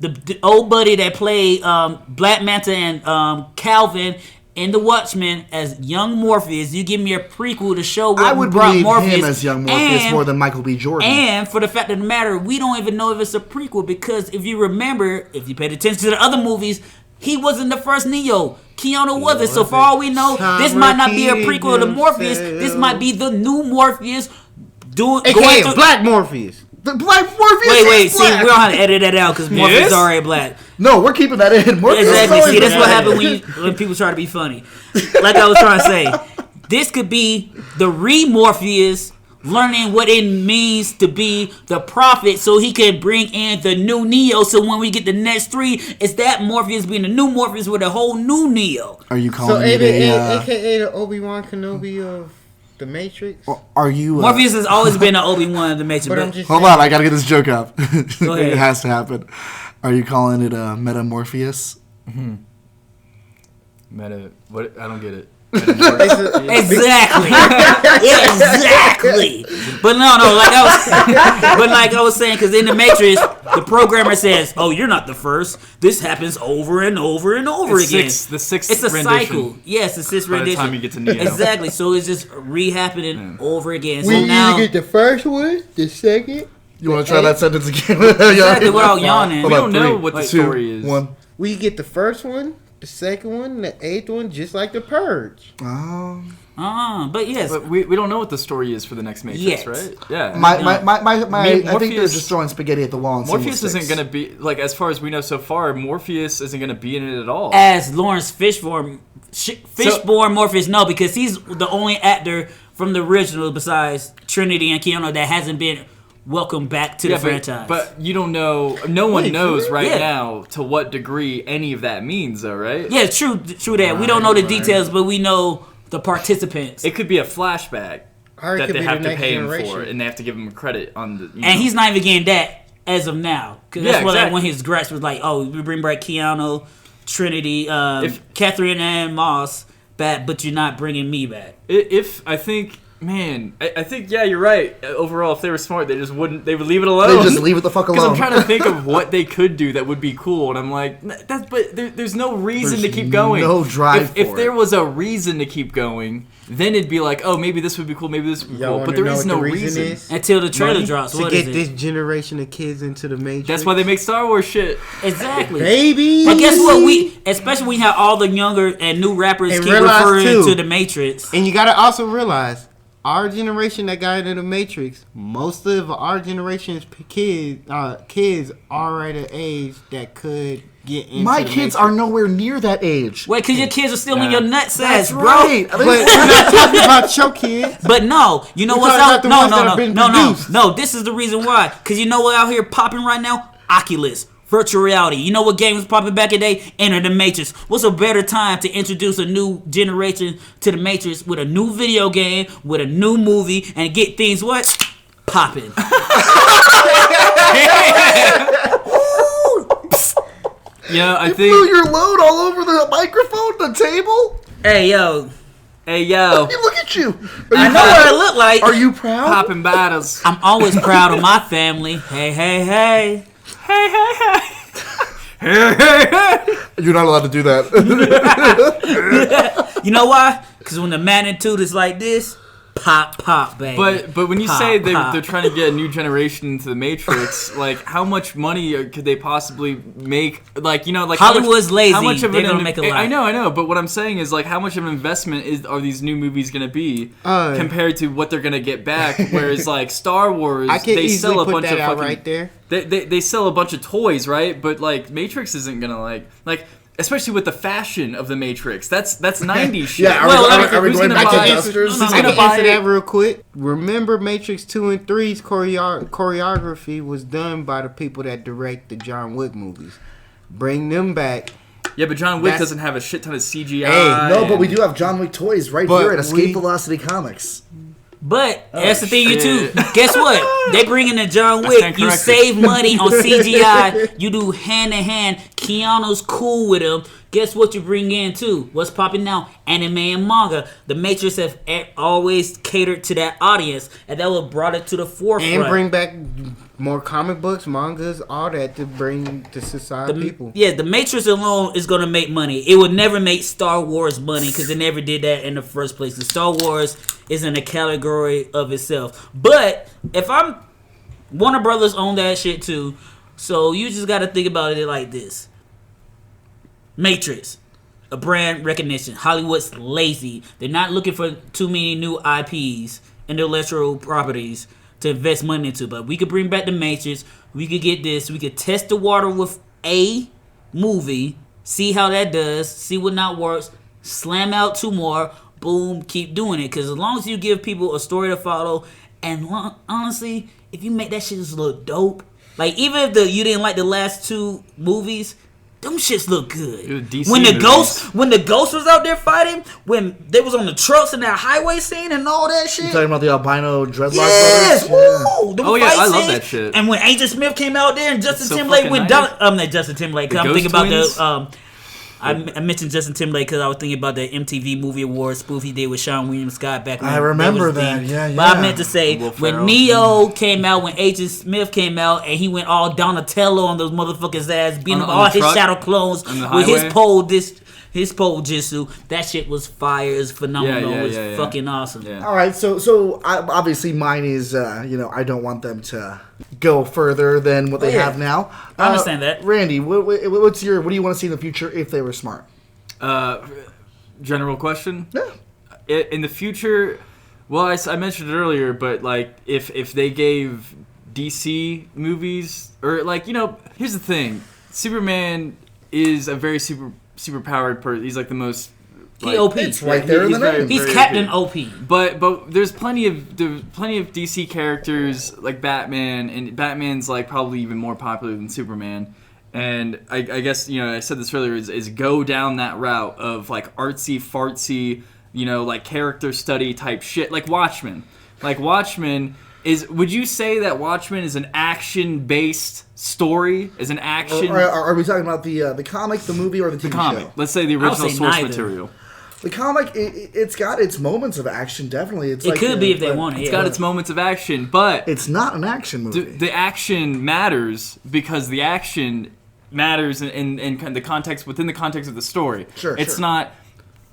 the old buddy that played Black Manta and Calvin in The Watchmen as young Morpheus, you give me a prequel to show what I would brought believe Morpheus him as young Morpheus and- more than Michael B. Jordan. and for the fact of the matter, we don't even know if it's a prequel because if you remember, if you paid attention to the other movies, he wasn't the first Neo. Keanu wasn't. So for all we know, this might not be a prequel to Morpheus. This might be the new Morpheus going AKA through. Black Morpheus. The Black Morpheus Wait. is See, black. we don't have to edit that out because Morpheus is already black. No, we're keeping that in. Morpheus is Exactly. always See, that's black. what happened when people try to be funny. Like I was trying to say, this could be the re-Morpheus learning what it means to be the prophet so he can bring in the new Neo. So when we get the next 3, it's that Morpheus being the new Morpheus with a whole new Neo. Are you So calling it AKA the Obi-Wan Kenobi of the Matrix? Are you... Morpheus has always been an Obi-Wan of the Matrix. But I'm But just Hold on, I gotta get this joke up. Go ahead. It has to happen. Are you calling it Metamorpheus? What? I don't get it. Exactly. Exactly. But no, like I was saying, because in the Matrix, the programmer says, "Oh, you're not the first. This happens over and over and over again." The sixth It's a rendition. cycle. Yes, the 6th rendition. By the time you get to Neo. Exactly. So it's just re-happening over again. So We now, either get the first one, the second. You want to try that sentence again? exactly without yawning. Hold We on, don't know 3, what the 2, story is. 1. We get the first one, the second one, the 8th one, just like the Purge. But yes, But we don't know what the story is for the next Matrix, Yet. right? Yeah. I think they're just throwing spaghetti at the wall. And seeing what Morpheus isn't sticks. going to be, like, as far as we know so far, Morpheus isn't going to be in it at all. as Lawrence Fishburne Morpheus, no, because he's the only actor from the original besides Trinity and Keanu that hasn't been welcomed back to the franchise. But you don't know, no one knows really? right Yeah. now to what degree any of that means, though, right? yeah, true that. We don't know the details, but we know the participants. It could be a flashback Or it that could they be have the to next pay him generation. for, and they have to give him credit on the. And he's not even getting that as of now. Because that's Yeah, what like, exactly. when his grasp was like, oh, we bring back Keanu, Trinity, If- Catherine and Moss back, but you're not bringing me back. If I think, man, I think yeah, you're right. Overall, if they were smart, they just wouldn't. They would leave it alone. They just leave it the fuck Because alone. I'm trying to think of what they could do that would be cool, and I'm like, but there's no reason There's to keep going. no drive If for there it. was a reason to keep going, then it'd be like, oh, maybe this would be cool, maybe this would be Y'all cool. wanna But there know is what no the reason reason. is? Until the trailer Money? drops. To What get is this it? generation of kids into the Matrix. That's why they make Star Wars shit. Exactly. Baby. But guess what? Especially when you have all the younger and new rappers And keep realize, referring too, to the Matrix. And you gotta also realize, our generation that got into the Matrix, most of our generation's kids are at an age that could get into My the kids Matrix. are nowhere near that age. Wait, because your kids are still in Yeah. your nut That's sass, bro. right. But we're not talking about your kids. But no, you know We're what's talking out? about the No, ones no, that no, have been no, no, produced. no. This is the reason why. Because you know what out here popping right now? Oculus. Virtual reality. You know what game was popping back in the day? Enter the Matrix. What's a better time to introduce a new generation to the Matrix with a new video game, with a new movie, and get things what? Popping. Yeah, I You think. blew your load all over the microphone, the table. Hey, yo. Hey yo, Hey, look at you. I know what I look like. Are you proud? popping battles. I'm always proud of my family. Hey, hey, hey. You're not allowed to do that. You know why? Because when the magnitude is like this, pop, baby. But when you Pop, say pop. they're trying to get a new generation into the Matrix, like how much money could they possibly make? Like like Hollywood's lazy. How much of They're an gonna make a lot. I know. But what I'm saying is like how much of an investment are these new movies going to be compared to what they're going to get back? Whereas like Star Wars, I can they easily sell a put bunch that of out fucking right there. They sell a bunch of toys, right? But like Matrix isn't gonna like especially with the fashion of the Matrix. That's 90s shit. Yeah, are we who's going gonna back to buy- Dusters? Who's I gonna can buy answer it? that real quick. Remember, Matrix 2 and 3's choreography was done by the people that direct the John Wick movies. Bring them back. Yeah, but John Wick That's- doesn't have a shit ton of CGI. Hey, No, but we and- do have John Wick toys right But here at Escape we- Velocity Comics. But that's the thing, you too. shit. Guess what? They bring in the John I Wick. stand You corrected. save money on CGI. You do hand in hand. Keanu's cool with him. Guess what you bring in too? What's popping now? Anime and manga. The Matrix have always catered to that audience, and that what brought it to the forefront. And bring back more comic books, mangas, all that to bring to society people. Yeah, the Matrix alone is gonna make money. It would never make Star Wars money because they never did that in the first place. The Star Wars is in a category of itself. But if I'm Warner Brothers own that shit too, so you just got to think about it like this: Matrix, a brand recognition. Hollywood's lazy. They're not looking for too many new IPs, intellectual properties, to invest money into. But we could bring back the Matrix. We could get this. We could test the water with a movie, see how that does, see what not works, slam out 2 more, boom, keep doing it. Because as long as you give people a story to follow And honestly, if you make that shit just look dope, like even if you didn't like the last 2 movies, them shits look good. DC When the movies. ghost was out there fighting, when they was on the trucks in that highway scene and all that shit. You talking about the albino dreadlock Yes, brothers? woo! Them Oh, yeah, fight I love scenes. that shit. And when Agent Smith came out there and Justin so Timberlake fucking went nice. down, not Justin Timberlake. Cause The I'm thinking Ghost about Twins? I mentioned Justin Timberlake because I was thinking about the MTV Movie Awards spoof he did with Sean William Scott back when I remember was the that. thing. Yeah, But I yeah. meant to say Will when Ferrell. Neo came out, when Agent Smith came out, and he went all Donatello on those motherfuckers' ass, beating On up the all his truck? shadow clones On the with his highway? his pole jitsu. That shit was fire. It's phenomenal. Yeah, It was yeah. fucking awesome. Yeah. All right, so obviously mine is, I don't want them to go further than what they Yeah. have now. I understand that. Randy, what do you want to see in the future if they were smart? General question. Yeah. In the future, well, I mentioned it earlier, but like if they gave DC movies or here's the thing: Superman is a very super powered person. He's like the most. He OP. It's right there in the name. He's very Captain OP. OP. But there's plenty of DC characters like Batman, and Batman's like probably even more popular than Superman. And I guess I said this earlier is go down that route of like artsy fartsy, like character study type shit, like Watchmen. Like Watchmen would you say that Watchmen is an action based story? Is an action Are we talking about the comic, the movie, or the TV comic? show? Let's say the I would original say source neither. material. The comic, it's got its moments of action, definitely. It Could be if they want it. It's Yeah. got its moments of action, but It's not an action movie. the action matters because the action matters in the context within the context of the story. Sure, it's sure. not.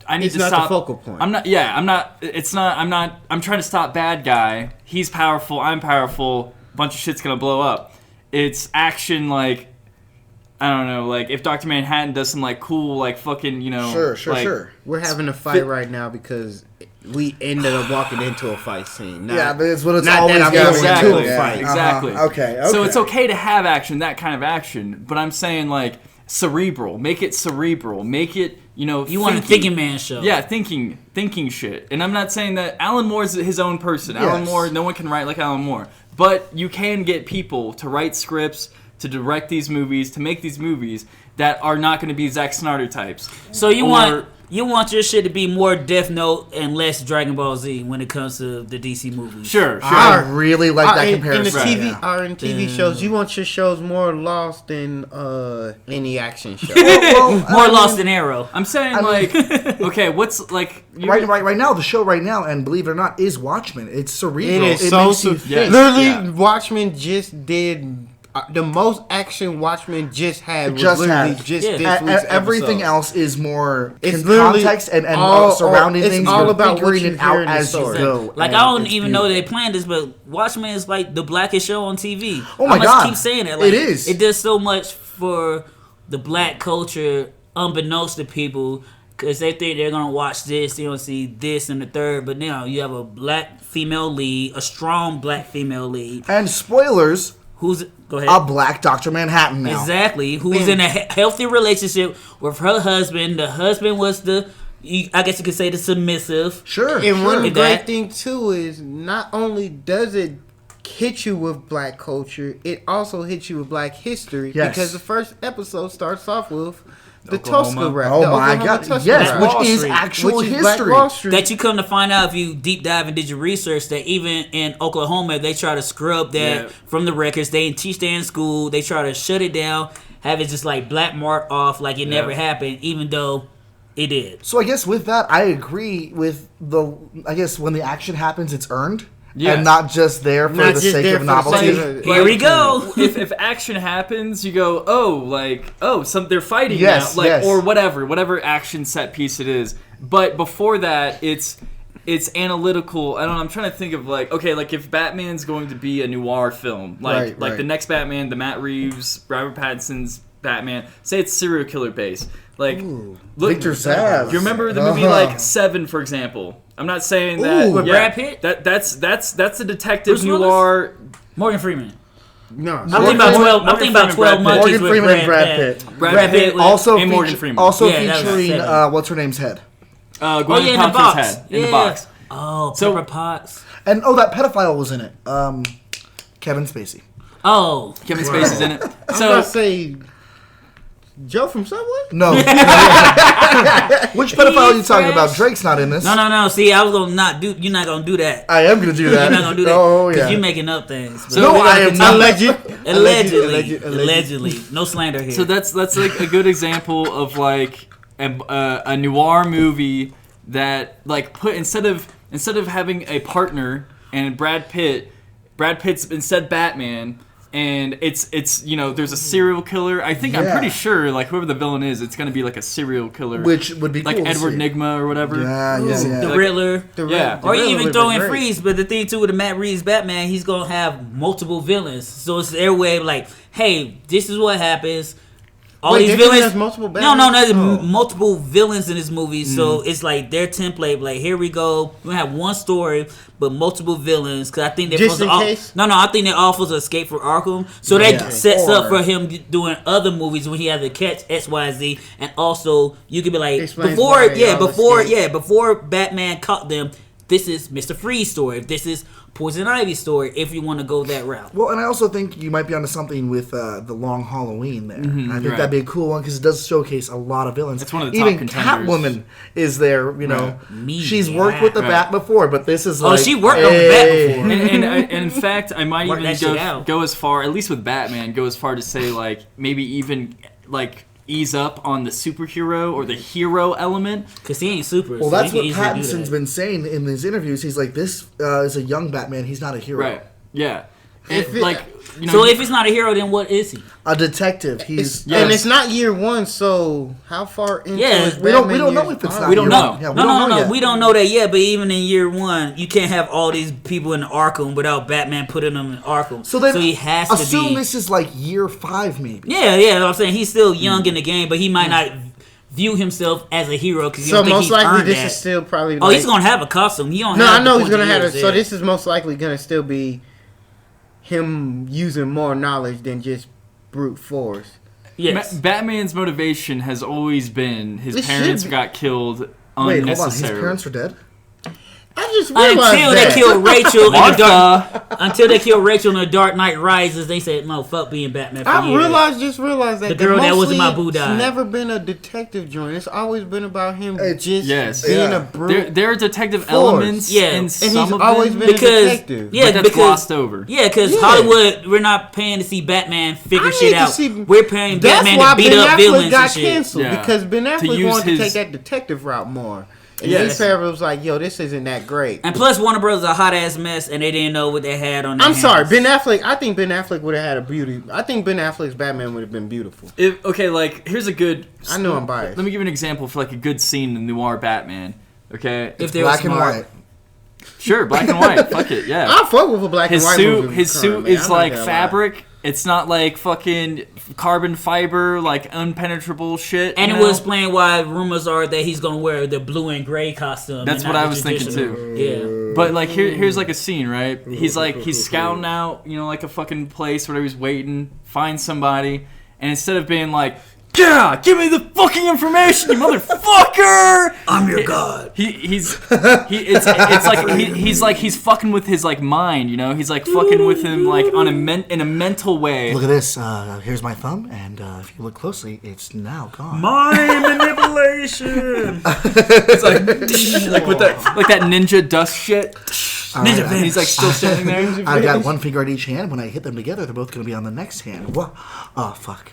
I need It's to not the stop. focal point. I'm not. Yeah, I'm not. It's not. I'm not. I'm trying to stop bad guy. He's powerful. I'm powerful. Bunch of shit's gonna blow up. It's action like. I don't know, like if Dr. Manhattan does some like cool, like fucking, Sure. We're having a fight right now because we ended up walking into a fight scene. Yeah, but it's what it's not always that I'm going going to. to a Yeah. fight. Exactly. Okay. So it's okay to have action, that kind of action, but I'm saying like cerebral. Make it cerebral. Make it, You want a thinking man show. Yeah, thinking shit. And I'm not saying that Alan Moore's his own person. Yes. Alan Moore, no one can write like Alan Moore. But you can get people to write scripts, to direct these movies, to make these movies that are not going to be Zack Snyder types. So you want your shit to be more Death Note and less Dragon Ball Z when it comes to the DC movies. Sure. I really like that in comparison. the TV, Yeah. in TV shows, you want your shows more lost than any action show. More Lost than Arrow. I'm saying okay, what's like Right now, the show right now, and believe it or not, is Watchmen. It's cerebral. It is so makes you Yes. literally Yeah. Watchmen just did the most action Watchmen just had. Was Just literally had. just Yeah. this week's everything episode. else is more It's literally context and all- surrounding it's things. all You're about what figuring you it hear out in the as you story. go. Like and I don't it's even know they beautiful. planned this, but Watchmen is like the blackest show on TV. Oh my I must God. keep saying it. Like, It is. It does so much for the black culture, unbeknownst to people, because they think they're gonna watch this, they don't see this and the third. But now you have a black female lead, a strong black female lead. And spoilers, Who's go ahead? a black Dr. Manhattan now. Exactly. Who's in a healthy relationship with her husband. The husband was I guess you could say the submissive. Sure. And one That- great thing too is not only does it hit you with black culture, it also hits you with black history. Yes. Because the first episode starts off with the Oklahoma. Tusker rap. Oh the my Oklahoma God. Tusker Yes, rap. which Wall is Street. actual Which is Black history. Wall Street. That you come to find out if you deep dive and did your research that even in Oklahoma they try to scrub that Yeah. from the records. They didn't teach that in school. They try to shut it down, have it just like black mark off like it never happened, even though it did. So I guess with that, I agree with I guess when the action happens, it's earned. Yes. And not just there for Not the just sake there of for the novelty. sake of- Here we go. if action happens, you go, they're fighting Yes, now, yes. or whatever action set piece it is. But before that, it's analytical. I don't know. I'm trying to think of like if Batman's going to be a noir film, Right. the next Batman, the Matt Reeves, Robert Pattinson's Batman. Say it's serial killer based. Like Victor Zsasz. You remember the movie like Seven, for example? I'm not saying that. Ooh. With Brad Pitt? That's a detective Bruce Willis? noir. Morgan Freeman. No. I'm thinking about 12. I'm thinking about 12 monkeys Morgan with Freeman and Brad Pitt. Pitt. Brad Pitt with- Also, and Morgan Freeman. also Yeah, that was featuring seven. what's her name's head. Gwyneth Oh yeah, in the Paltrow's box. head in the Yeah. box. Oh, So- Pepper Potts. And that pedophile was in it. Kevin Spacey. Oh, Kevin Spacey's in it. I was So gonna say Joe from Subway. No. Which pedophile are you talking about? Drake's not in this. No. See, I was gonna not do. You're not gonna do that. I am gonna do that. You're not gonna do that. Oh Because yeah. you're making up things. So No, I am not. Allegedly. No slander here. So that's like a good example of like a noir movie that like put instead of having a partner and Brad Pitt's instead Batman, and it's there's a serial killer. I think I'm pretty sure like whoever the villain is, it's gonna be like a serial killer, Which would be like cool to Edward see. Nigma or whatever. Yeah. the Like- Riddler. Yeah. Or you even Riddler throw would've in been great. Freeze, but the thing too with the Matt Reeves Batman, he's gonna have multiple villains. So it's their way of like, hey, this is what happens. All Wait, these they're giving villains. us multiple No, Batmans? there's Oh. multiple villains in this movie. So it's like their template. Like here we go. We have one story, but multiple villains. Because I think they're Just supposed in to. case? No, I think they're all supposed to escape from Arkham. So that Yeah. sets up Or- for him doing other movies when he has to catch X, Y, Z, and also you could be like Explains before, why y'all escaped. before Batman caught them. This is Mr. Freeze story. This is Poison Ivy story. If you want to go that route. Well, and I also think you might be onto something with the Long Halloween there. I think right. that'd be a cool one because it does showcase a lot of villains. It's one of the top Even contenders. Catwoman is there. She's worked with the Right. Bat before, but this is Oh, like she worked on the Bat before. And in fact, I might Work even that shit out. go as far, at least with Batman, go as far to say like maybe even like ease up on the superhero or the hero element. Because he ain't super. Well, so that's he what can easily do Pattinson's that. been saying in his interviews. He's like, this is a young Batman. He's not a hero. Right. Yeah. And If it- like So if he's not a hero, then what is he? A detective. It's, He's And it's not year one, so how far into Yeah, his we don't Batman know years if it's are not We don't year know. one. Yeah, we No, don't know yet. we don't know that yet. But even in year one, you can't have all these people in Arkham without Batman putting them in Arkham. So then he has to assume be. this is like year 5 maybe. Yeah. I'm saying he's still young in the game, but he might not view himself as a hero because So don't think most he's likely earned this that. is still probably. Oh, like, he's gonna have a costume. He don't. No, have I know the he's gonna 20 have it. years So there. this is most likely gonna still be him using more knowledge than just brute force. Yes. Batman's motivation has always been his This parents should be- got killed Wait, hold on. His unnecessarily. parents are dead? I just realized Until that. they killed Rachel in the dark. Martha, Until they killed Rachel in the Dark Knight Rises, they said, "No, fuck being Batman." For I years. just realized that The girl that was in my mostly boo died. It's never been a detective joint. It's always been about him It's- just Yes. being Yeah. a brute. there are detective Force. elements Yeah. in And and some he's of always them, been a Because detective. yeah, but that's because glossed over. yeah, because Yeah. Hollywood, we're not paying to see Batman figure I shit need to out. see- We're paying That's Batman why to beat Ben up Affleck villains got and shit. canceled Yeah. because Ben Affleck use wanted to his- take that detective route more. And Yes. Lee Favreau was like, "Yo, this isn't that great." And plus, Warner Brothers is a hot ass mess, and they didn't know what they had on their I'm sorry, hands. Ben Affleck. I think Ben Affleck would have had a beauty. I think Ben Affleck's Batman would have been beautiful. Okay, like here's a good. I know I'm biased. Let me give you an example for like a good scene in noir Batman. Okay, If they were Black and smart. white. sure, black and white. Fuck it, yeah. I fuck with a black His and white suit, movie his current, suit man. is I'm not like gonna lie. fabric. It's not like fucking carbon fiber, like impenetrable shit. And you it will know? explain why rumors are that he's gonna wear the blue and gray costume. That's and what not I the was thinking traditional. too. Yeah. But like here's like a scene, right? He's scouting out, like a fucking place where he's waiting, finds somebody, and instead of being like, "Yeah, give me the fucking information, you motherfucker!" I'm your god. It's like he's fucking with his like mind, He's like fucking with him like in a mental way. Look at this. Here's my thumb, and if you look closely, it's now gone. Mind manipulation. It's like with that ninja dust shit. Ninja And he's like still standing there. I've got one finger on each hand. When I hit them together, they're both going to be on the next hand. What? Oh, fuck.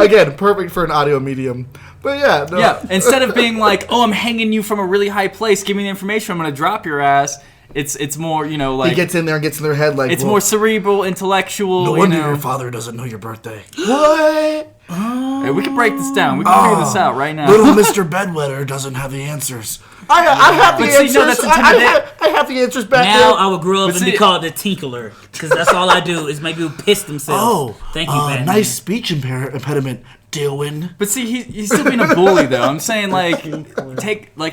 Again, perfect for an audio medium. But yeah. No. Yeah, instead of being like, "Oh, I'm hanging you from a really high place. Give me the information. I'm gonna drop your ass." It's more, like He gets in there and gets in their head like, it's well, more cerebral, intellectual. no wonder your father doesn't know your birthday. What? Hey, we can break this down. We can figure this out right now. Little Mr. Bedwetter doesn't have the answers. I have the But see, answers. no, that's I have the answers back Now there. I would grow up But and be see- called the Tinkler, because that's all I do is make people piss themselves. Oh, Thank you, Batman. nice speech impediment. doing? But see, he's still being a bully, though. I'm saying, like,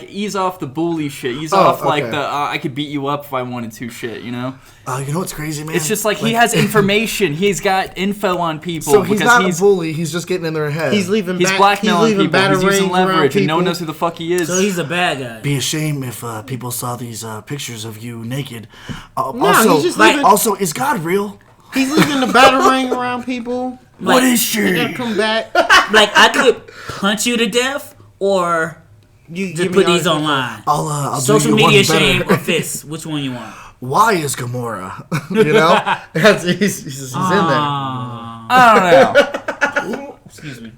ease off the bully shit. Ease off, like, okay. the, I could beat you up if I wanted to shit, you know? You know what's crazy, man? It's just like he has information. He's got info on people. So he's because not a bully. He's just getting in their head. He's leaving. He's blackmailing people. He's using batarangs leverage, around and no one people. knows who the fuck he is. So he's a bad guy. Be a shame if people saw these pictures of you naked. he's just leaving- also, is God real? He's leaving the batarang around people. What is He she? gotta come back. Like, I could punch you to death, or You just give me put all these this- online. I'll Social do you media one better. shame or fists. Which one you want? Why is Gamora? You know, he's in there. I don't know. Excuse me.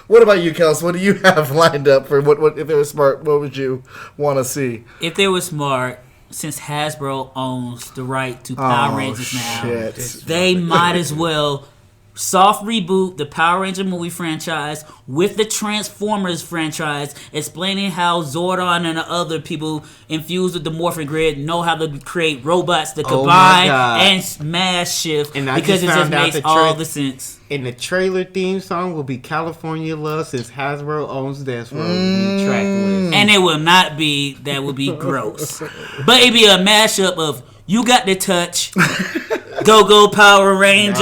What about you, Kels? What do you have lined up for what if it was smart? What would you want to see? If they were smart, since Hasbro owns the right to Power Rangers now, shit. they might as well soft reboot the Power Ranger movie franchise with the Transformers franchise, explaining how Zordon and the other people infused with the Morphin Grid know how to create robots that Oh my combine God. and smash shift, And I because just it just found out makes the all tra- the sense. And the trailer theme song will be California Love, since Hasbro owns Death Row track list. And it will not be, that would be gross. But it'd be a mashup of You Got the Touch, Go Power Rangers.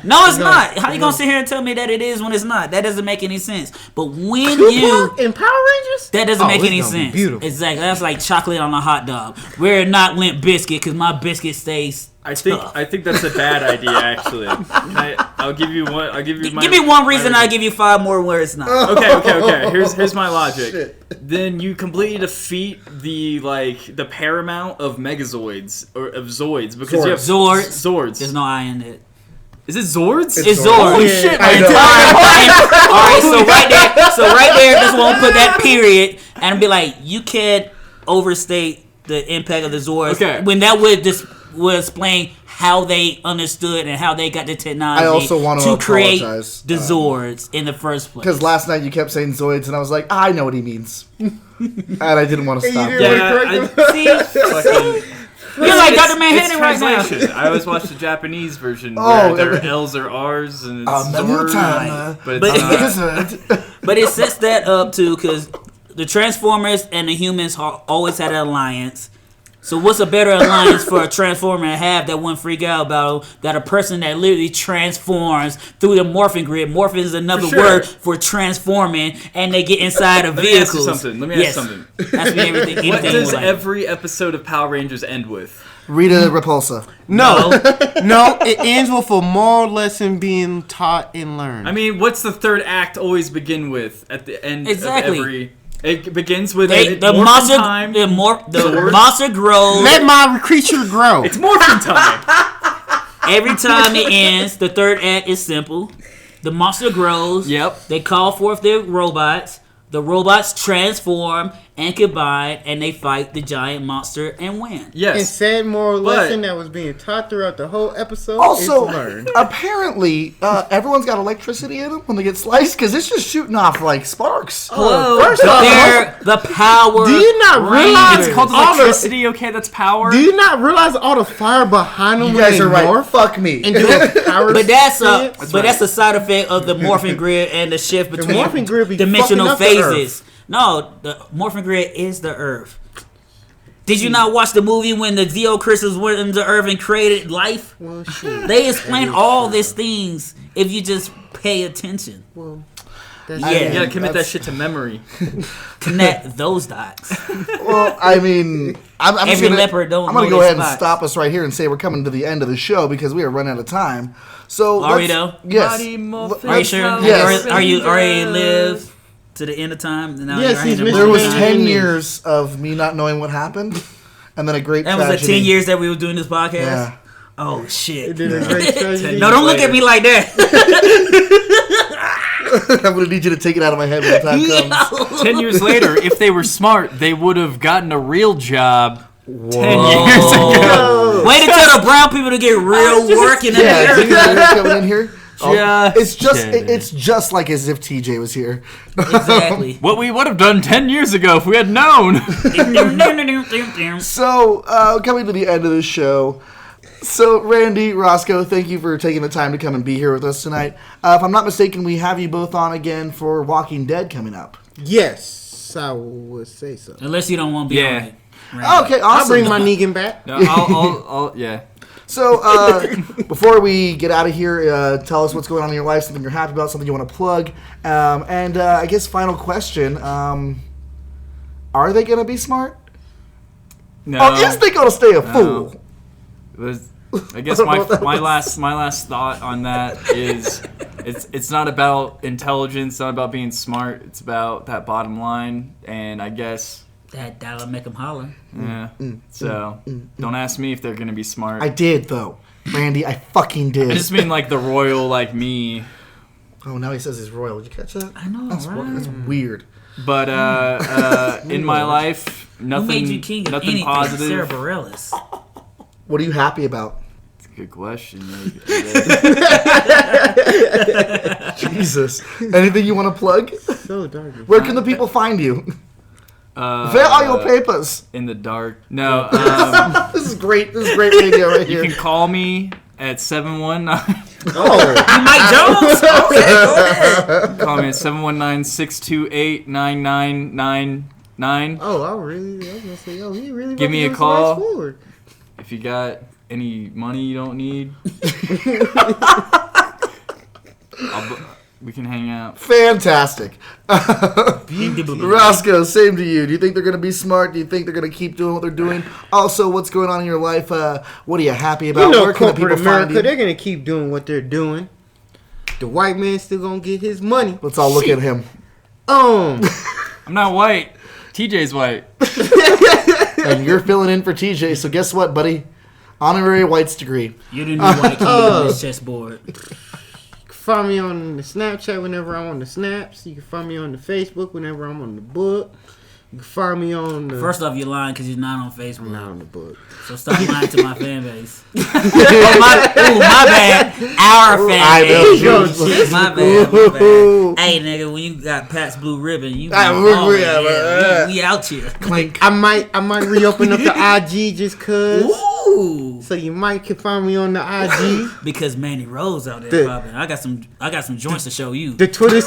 No, it's not. How you gonna sit here and tell me that it is when it's not? That doesn't make any sense. But when you... in Power Rangers, That doesn't make it's any gonna be sense. beautiful. Exactly. That's like chocolate on a hot dog. We're not Limp Biscuit, because my biscuit stays I think tough. that's a bad idea, actually. I'll give you one. I'll give you. Give me one reason, I'll give you 5 more where it's not. Okay. Here's my logic. Shit. Then you completely defeat the paramount of Megazoids or of Zoids because you have Zords. Zords. There's no I in it. Is it Zords? It's Zords. Holy Yeah, shit, I man! know. Alright, so right there, just won't put that period and be like, you can't overstate the impact of the Zords. Okay. When that would explain how they understood and how they got the technology I also want to create apologize, the Zords in the first place. Because last night you kept saying Zoids, and I was like, I know what he means, and I didn't want to stop. you you. didn't- See? Fucking, You're like Dr. it's Manhattan right now. translation. I always watch the Japanese version Oh, where their L's are R's and it's Another Zord, time, but But- it's not. Wizard. But it sets that up too, because the Transformers and the humans always had an alliance. So what's a better alliance for a Transformer to have that wouldn't freak out about that a person that literally transforms through the morphing grid? Morphing is another For sure. word for transforming, and they get inside of Let me ask you vehicles. something. Let me ask you something. Ask me everything. What anything does you like. every episode of Power Rangers end with? Rita Repulsa. No, no, it ends with a moral lesson being taught and learned. I mean, what's the third act always begin with at the end Exactly. of every... It begins with The morphin' monster, time. the Zords. monster grows. let my creature grow. It's morphin' time. Every time it ends, the third act is simple. The monster grows. Yep. They call forth their robots. The robots transform and combine, and they fight the giant monster and win. And Yes. said moral But- lesson that was being taught throughout the whole episode Also, is learned. apparently, everyone's got electricity in them when they get sliced because it's just shooting off like sparks. Hello. first off, They're the power. do you not realize It's called all the- electricity, okay? That's power. Do you not realize all the fire behind them? You when guys they are right. morph Fuck me. and do a power But that's a stance? that's a side effect of the morphing grid and the shift between morphing grid be dimensional fucking up the phases. No, the morphing grid is the Earth. Did you not watch the movie when the Zeo crystals went into Earth and created life? Well, shit. They explain all these things if you just pay attention. Well, that's Yeah. You gotta commit that That's- shit to memory. Connect those dots. Well, I mean, I'm just Every gonna, leopard don't I'm gonna know go their ahead and spots. stop us right here and say we're coming to the end of the show because we are running out of time. So, Are we let's- though? Yes. Are you sure? Yes. Are you already live to the end of time? And now Yes, you're he's in the Mr. There was Yeah. 10 years of me not knowing what happened, and then a great That was tragedy. the 10 years that we were doing this podcast? Yeah. Oh, shit. It did a great tragedy. No, don't look at me like that. I'm gonna need you to take it out of my head when the time comes. 10 years later, if they were smart, they would have gotten a real job 10 years ago. Wait until the brown people to get real work in Yeah, America. you're coming in here. It's just kidding. it's just like as if TJ was here. Exactly. What we would have done 10 years ago if we had known. So coming to the end of the show, So, Randy, Roscoe, thank you for taking the time to come and be here with us tonight. If I'm not mistaken, we have you both on again for Walking Dead coming up. Yes, I would say so. Unless you don't want to be on it. Okay, awesome. I'll bring my Negan back. No, I'll yeah. So, before we get out of here, tell us what's going on in your life, something you're happy about, something you want to plug. And I guess final question, are they going to be smart? No. Or is they going to stay a fool? I guess my last thought on that is it's not about intelligence, not about being smart. It's about that bottom line, and I guess that dollar make them holler. Yeah. So don't ask me if they're gonna be smart. I did though, Randy. I fucking did. I just mean like the royal, like me. Oh, now he says he's royal. Did you catch that? I know, That's right? That's weird. But in my life, nothing, Who made you king of nothing anything? positive. Sarah Bareilles. What are you happy about? It's a good question. Jesus. Anything you want to plug? So dark. Where can the people find you? Where are your papers? In the dark. No. This is great. This is great radio right You here. can call me at 719. Oh, Mike Jones? Okay, go ahead. Call me at 719-628-9999. oh, I was gonna say, yo, he really Give me a represents call. the rights forward. If you got any money you don't need, we can hang out. Fantastic. Indubitably. Roscoe, same to you. Do you think they're going to be smart? Do you think they're going to keep doing what they're doing? Also, what's going on in your life? What are you happy about? You know, Where can the corporate people find America, you? they're gonna keep doing what they're doing. The white man's still gonna get his money. Let's all look at him. Um, I'm not white. TJ's white. And you're filling in for TJ, so guess what, buddy? Honorary White's degree. You're the new white king on this chessboard. find me on the Snapchat whenever I'm on the snaps. You can find me on the Facebook whenever I'm on the book. You can find me on the... First off, you're lying because you're not on Facebook. I'm not on the book. So stop lying to my fan base. my bad. Our fan base. My bad. Hey, nigga, when you got Pat's Blue Ribbon, you we out here. Clink. I might reopen up the IG just cause. Ooh. So you might can find me on the IG. Because Manny Rose out there popping. I got some joints to show you. The Twitter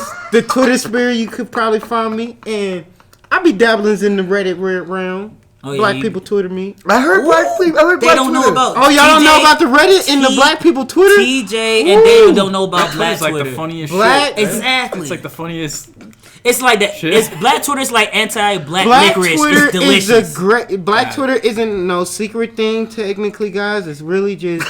sphere, you could probably find me, and I be dabbling in the Reddit realm. Oh, yeah, Black people Twitter me. I heard black people. They don't know about. Oh, y'all don't know about the Reddit and the black people Twitter? TJ and David don't know about black It's like Twitter. the funniest Black- shit. Exactly. It's like the funniest. It's like that. Shit. It's black Twitter is like anti-black Black licorice. Twitter It's delicious. is a great. Black Twitter isn't no secret thing technically, guys. It's really just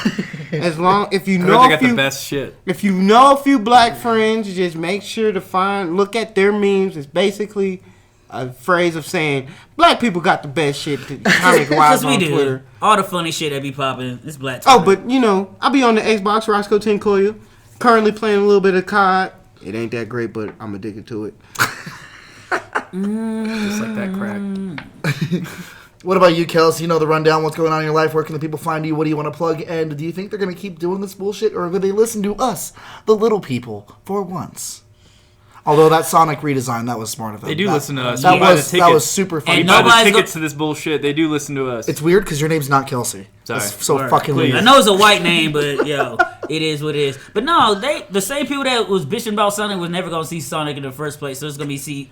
as long if you I know heard a they got few, the best shit. if you know a few black friends, just make sure to look at their memes. It's basically a phrase of saying black people got the best shit comic wise we on do. Twitter. All the funny shit that be popping. It's black Twitter. Oh, but you know, I'll be on the Xbox Roscoe Tinkoya. Currently playing a little bit of COD. It ain't that great, but I'm addicted to it. Just like that crack. What about you, Kels? You know the rundown. What's going on in your life? Where can the people find you? What do you want to plug? And do you think they're going to keep doing this bullshit, or will they listen to us, the little people, for once? Although that Sonic redesign, that was smart of them. They do listen to us. That You buy the was tickets. super funny. And Buy nobody's the tickets to this bullshit. They do listen to us. It's weird because your name's not Kelsey. Sorry. That's so Word. fucking Please. weird. I know it's a white name, but yo, it is what it is. But no, the same people that was bitching about Sonic was never gonna see Sonic in the first place. So it's gonna be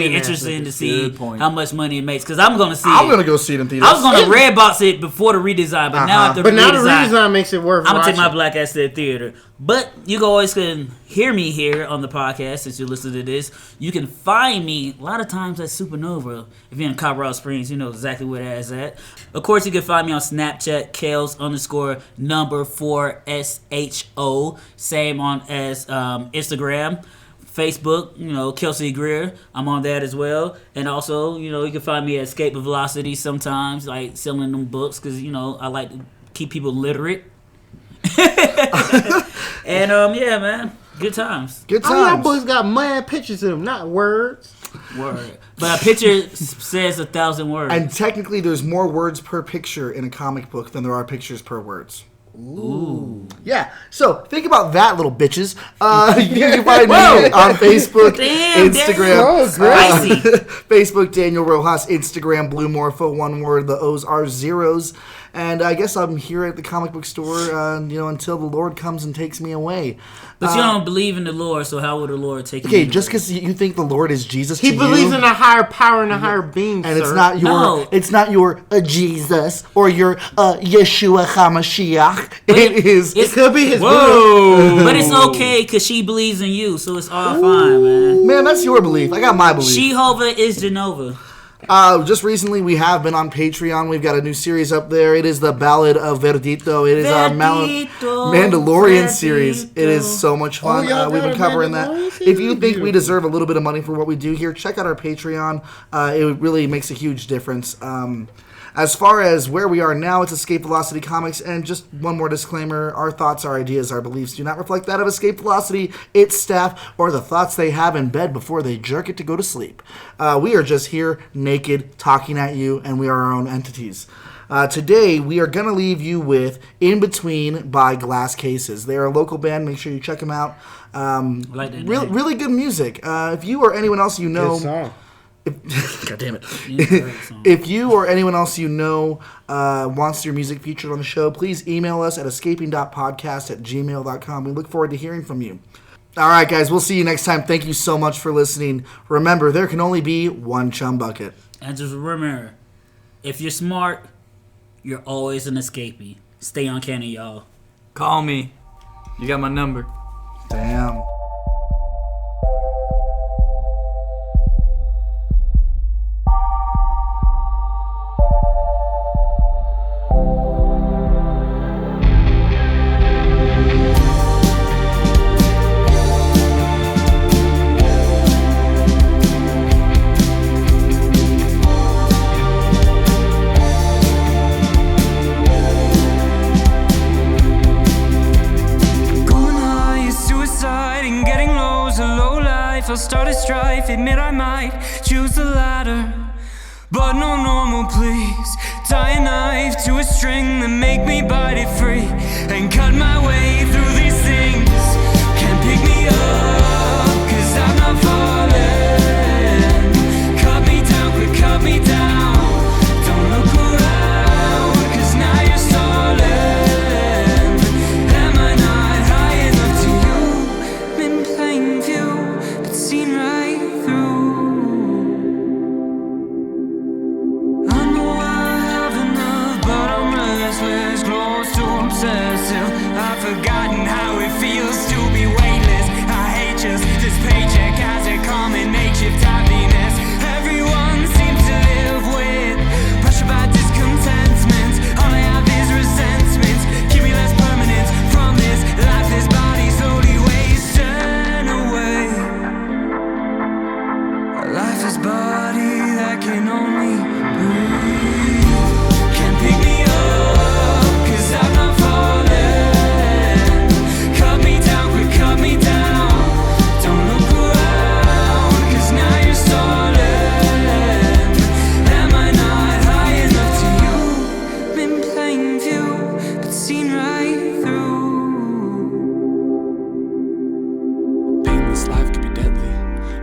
interesting to see Good point. how much money it makes. Because I'm gonna see. I'm gonna go see it in theaters. I was gonna red box it before the redesign, but now after the But now the redesign, redesign makes it worth I'm gonna take watching. my black ass to the theater. But you always can hear me here on the podcast since you listen to this. You can find me a lot of times at Supernova. If you're in Colorado Springs, you know exactly where that is at. Of course, you can find me on Snapchat, Kels_4SHO. Same on as Instagram. Facebook, you know, Kelsey Greer. I'm on that as well. And also, you know, you can find me at Escape of Velocity sometimes, like selling them books because, you know, I like to keep people literate. And yeah, man, good times. Good All y'all times. books got mad pictures in them, not words. Word. But a picture says 1,000 words. And technically, there's more words per picture in a comic book than there are pictures per words. Ooh. Yeah, so think about that, little bitches. You can find me on Facebook, Damn, Instagram. Oh, great. Spicy. Facebook, Daniel Rojas. Instagram, Blue Morpho, one word. The O's are zeros. And I guess I'm here at the comic book store, until the Lord comes and takes me away. But you don't believe in the Lord, so how would the Lord take you? Okay, just because you think the Lord is Jesus, he believes in a higher power and a higher being, and sir. it's not your Jesus or your Yeshua HaMashiach. It could be his. Whoa! But it's okay because she believes in you, so it's all fine, man. Man, that's your belief. I got my belief. Jehovah is Jehovah. Just recently, we have been on Patreon. We've got a new series up there. It is the Ballad of Verdito. It is our Mandalorian series. It is so much fun. We've been covering that. If you think we deserve a little bit of money for what we do here, check out our Patreon. It really makes a huge difference. As far as where we are now, it's Escape Velocity Comics. And just one more disclaimer, our thoughts, our ideas, our beliefs do not reflect that of Escape Velocity, its staff, or the thoughts they have in bed before they jerk it to go to sleep. We are just here, naked, talking at you, and we are our own entities. Today, we are going to leave you with In Between by Glass Cases. They are a local band. Make sure you check them out. Really good music. If you or anyone else you know... Good song. God damn it. If you or anyone else you know wants your music featured on the show, please email us at escaping.podcast@gmail.com. We look forward to hearing from you. All right, guys, we'll see you next time. Thank you so much for listening. Remember, there can only be one chum bucket. And just remember, if you're smart, you're always an escapee. Stay uncanny, y'all. Call me. You got my number. Damn. I'll start a strife, admit I might choose the latter, but no normal, please. Tie a knife to a string that make me bite it free and cut my way through these things. Can't pick me up, cause I'm not falling. Cut me down, quick, cut me down. Don't look around, cause now you're stalling. Am I not high enough to you? Been playing view, seen right through. I know I have enough, but I'm restless, close to obsessive. I've forgotten how it feels to be weightless. I hate just this paycheck has a common makeshift happiness. Everyone seems to live with pressure by discontentment. All I have is resentments. Give me less permanence from this lifeless body slowly wasting away. Lifeless body that can only breathe. Can't pick me up, cause I'm not falling. Cut me down, quick, cut me down. Don't look around, cause now you're stalling. Am I not high enough to you? Been playing view, but seen right through. Painless life can be deadly.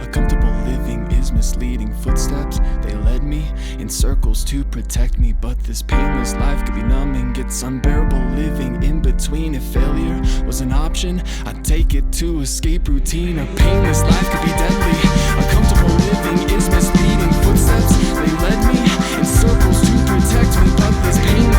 A comfortable living is misleading. Footsteps, they led me in circles to protect me. But this painless life could be numbing. It's unbearable living in between. If failure was an option, I'd take it to escape routine. A painless life could be deadly. A comfortable living is misleading. Footsteps, they led me in circles to protect me. But this painless